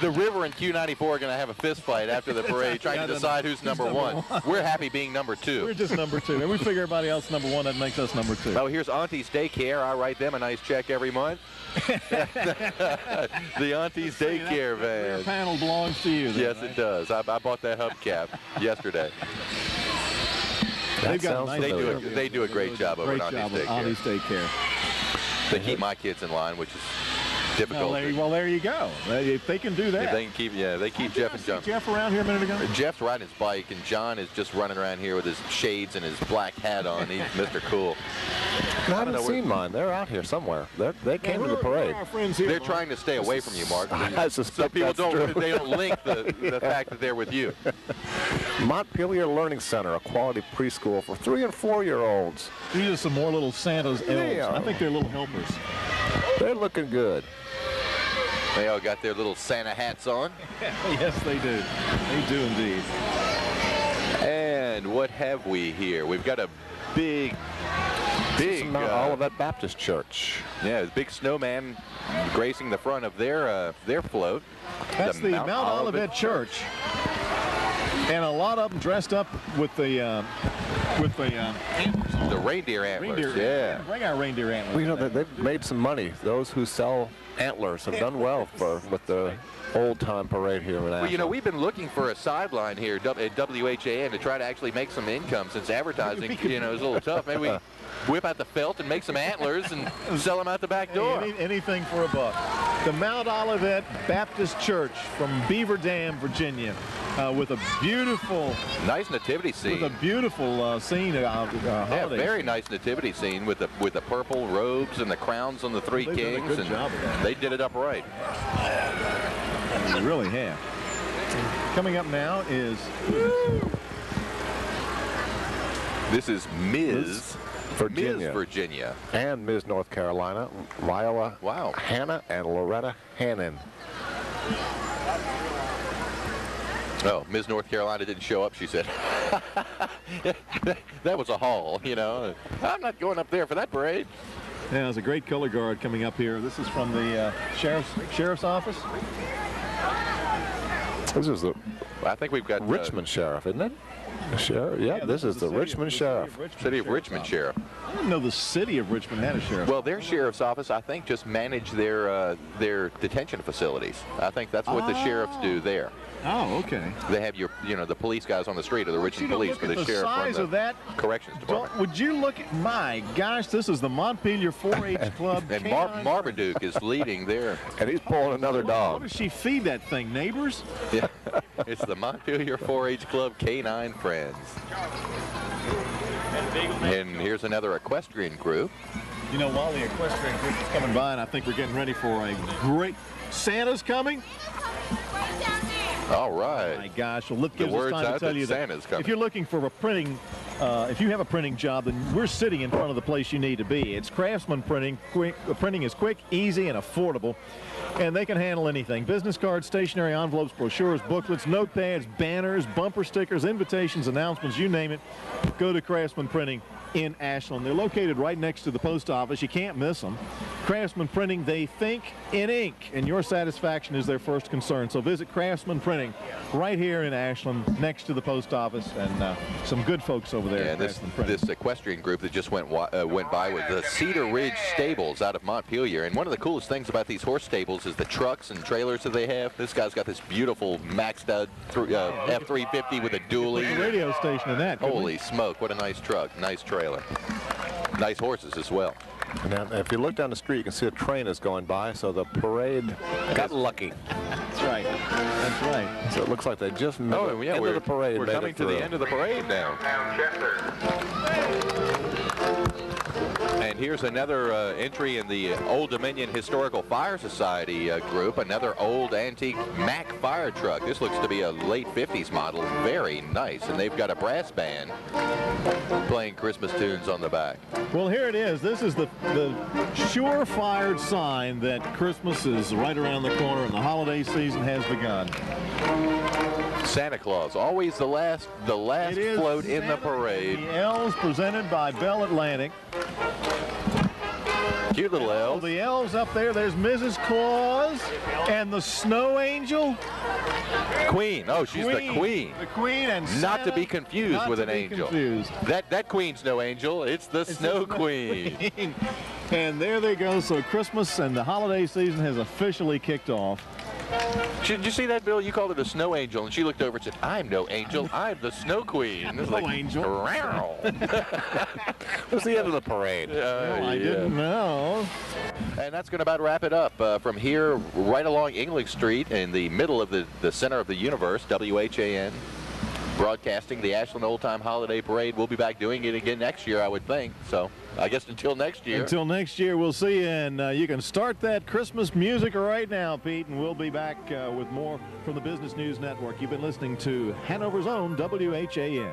The River and Q94 are going to have a fist fight after the parade, trying to decide who's number one. We're happy being number two. We're just number two. And we figure everybody else number one, that makes us number two. Oh, here's Auntie's Daycare. I write them a nice check every month. The Auntie's Daycare van. Your panel belongs to you. Then, yes, right? it does. I bought that hubcap yesterday. They've got nice They do a great job over at Auntie's Daycare. They keep my kids in line, which is difficult. Well, there you go. If they can do that. If they can keep, they keep Jeff and John. Jeff around here a minute ago? Jeff's riding his bike, and John is just running around here with his shades and his black hat on. He's Mr. Cool. I haven't seen mine. They're out here somewhere. They came to the parade. They're trying to stay away from you, Mark. I suspect so people that's true. they don't link the fact that they're with you. Montpelier Learning Center, a quality preschool for 3- and 4-year-olds. These are some more little Santa's elves. I think they're little helpers. They're looking good. They all got their little Santa hats on. Yes, they do. They do indeed. And what have we here? We've got a big Mount Olivet Baptist Church. Yeah, big snowman gracing the front of their float. That's the Mount Olivet Church. And a lot of them dressed up with the antlers on. The reindeer antlers. Yeah. Bring our reindeer antlers. Well, you know, they've made some money. Those who sell antlers have done well with the old-time parade here in Ashland. Well, you know, we've been looking for a sideline here at WHAN to try to actually make some income since advertising, is a little tough. Maybe we whip out the felt and make some antlers and sell them out the back door. Anything for a buck. The Mount Olivet Baptist Church from Beaver Dam, Virginia, with a beautiful, nice nativity scene. With a beautiful scene of yeah, very nice nativity scene with the purple robes and the crowns on the three kings. Done a good job of that. They did it up right. They really have. Coming up now is This is Ms. Virginia. Ms. Virginia. And Ms. North Carolina, Viola Wow. Hannah and Loretta Hannon. Oh, Ms. North Carolina didn't show up, she said. That was a haul, you know. I'm not going up there for that parade. Yeah, there's a great color guard coming up here. This is from the sheriff's office. This is the I think we've got Richmond Sheriff, isn't it? The sheriff? Yeah, this is the Richmond Sheriff. City of Richmond Sheriff. I didn't know the city of Richmond had a sheriff. Well, their sheriff's office, I think, just manage their detention facilities. I think that's what the sheriffs do there. Oh, okay. They have the police guys on the street, or the Richmond police, but the sheriff size from of the that corrections department. Would you look at, my gosh, this is the Montpelier 4-H Club. And Marmaduke is leading there. And he's pulling another dog. What does she feed that thing, neighbors? Yeah, it's the Montpelier 4-H Club Canine Friends. And here's another equestrian group. You know, while the equestrian group is coming by, and I think we're getting ready for a great... Santa's coming? All right. My gosh, well, look, gives us word's time to out tell that you that Santa's coming. if you're looking for a printing, if you have a printing job, then we're sitting in front of the place you need to be. It's Craftsman Printing. Printing is quick, easy, and affordable, and they can handle anything. Business cards, stationery, envelopes, brochures, booklets, notepads, banners, bumper stickers, invitations, announcements, you name it. Go to Craftsman Printing in Ashland. They're located right next to the post office. You can't miss them. Craftsman Printing, they think in ink, and your satisfaction is their first concern. So visit Craftsman Printing right here in Ashland next to the post office, and some good folks over there. Yeah, at this Craftsman Printing. this equestrian group that just went by with the Cedar Ridge Stables out of Montpelier. And one of the coolest things about these horse stables is the trucks and trailers that they have. This guy's got this beautiful maxed out F-350 with a dually. Put the radio station in that. Holy smoke, what a nice truck, nice trailer. Nice horses as well. Now, if you look down the street, you can see a train is going by, so the parade got lucky. That's right. That's right. So it looks like they just made we're the parade. We're made coming it to the through. end of the parade now. And here's another entry in the Old Dominion Historical Fire Society group, another old antique Mack fire truck. This looks to be a late 50s model. Very nice. And they've got a brass band playing Christmas tunes on the back. Well, here it is. This is the surefire sign that Christmas is right around the corner and the holiday season has begun. Santa Claus, always the last float in the parade. The elves presented by Bell Atlantic. Cute little Oh, elves. the elves up there. There's Mrs. Claus and the snow angel. Queen. Oh, she's the queen. The queen and Not Santa, to be confused not with to an be angel. confused. That queen's no angel. It's the Snow Queen. And there they go. So Christmas and the holiday season has officially kicked off. Did you see that, Bill? You called it a snow angel, and she looked over and said, "I'm no angel. I'm the Snow Queen." I'm It's no like, angel. "Row." It's the end of the parade. Well, I didn't know. And that's going to about wrap it up. From here, right along English Street, in the middle of the center of the universe, WHAN, broadcasting the Ashland Old Time Holiday Parade. We'll be back doing it again next year, I would think. So I guess until next year. Until next year, we'll see you. And you can start that Christmas music right now, Pete, and we'll be back with more from the Business News Network. You've been listening to Hanover's own WHAN.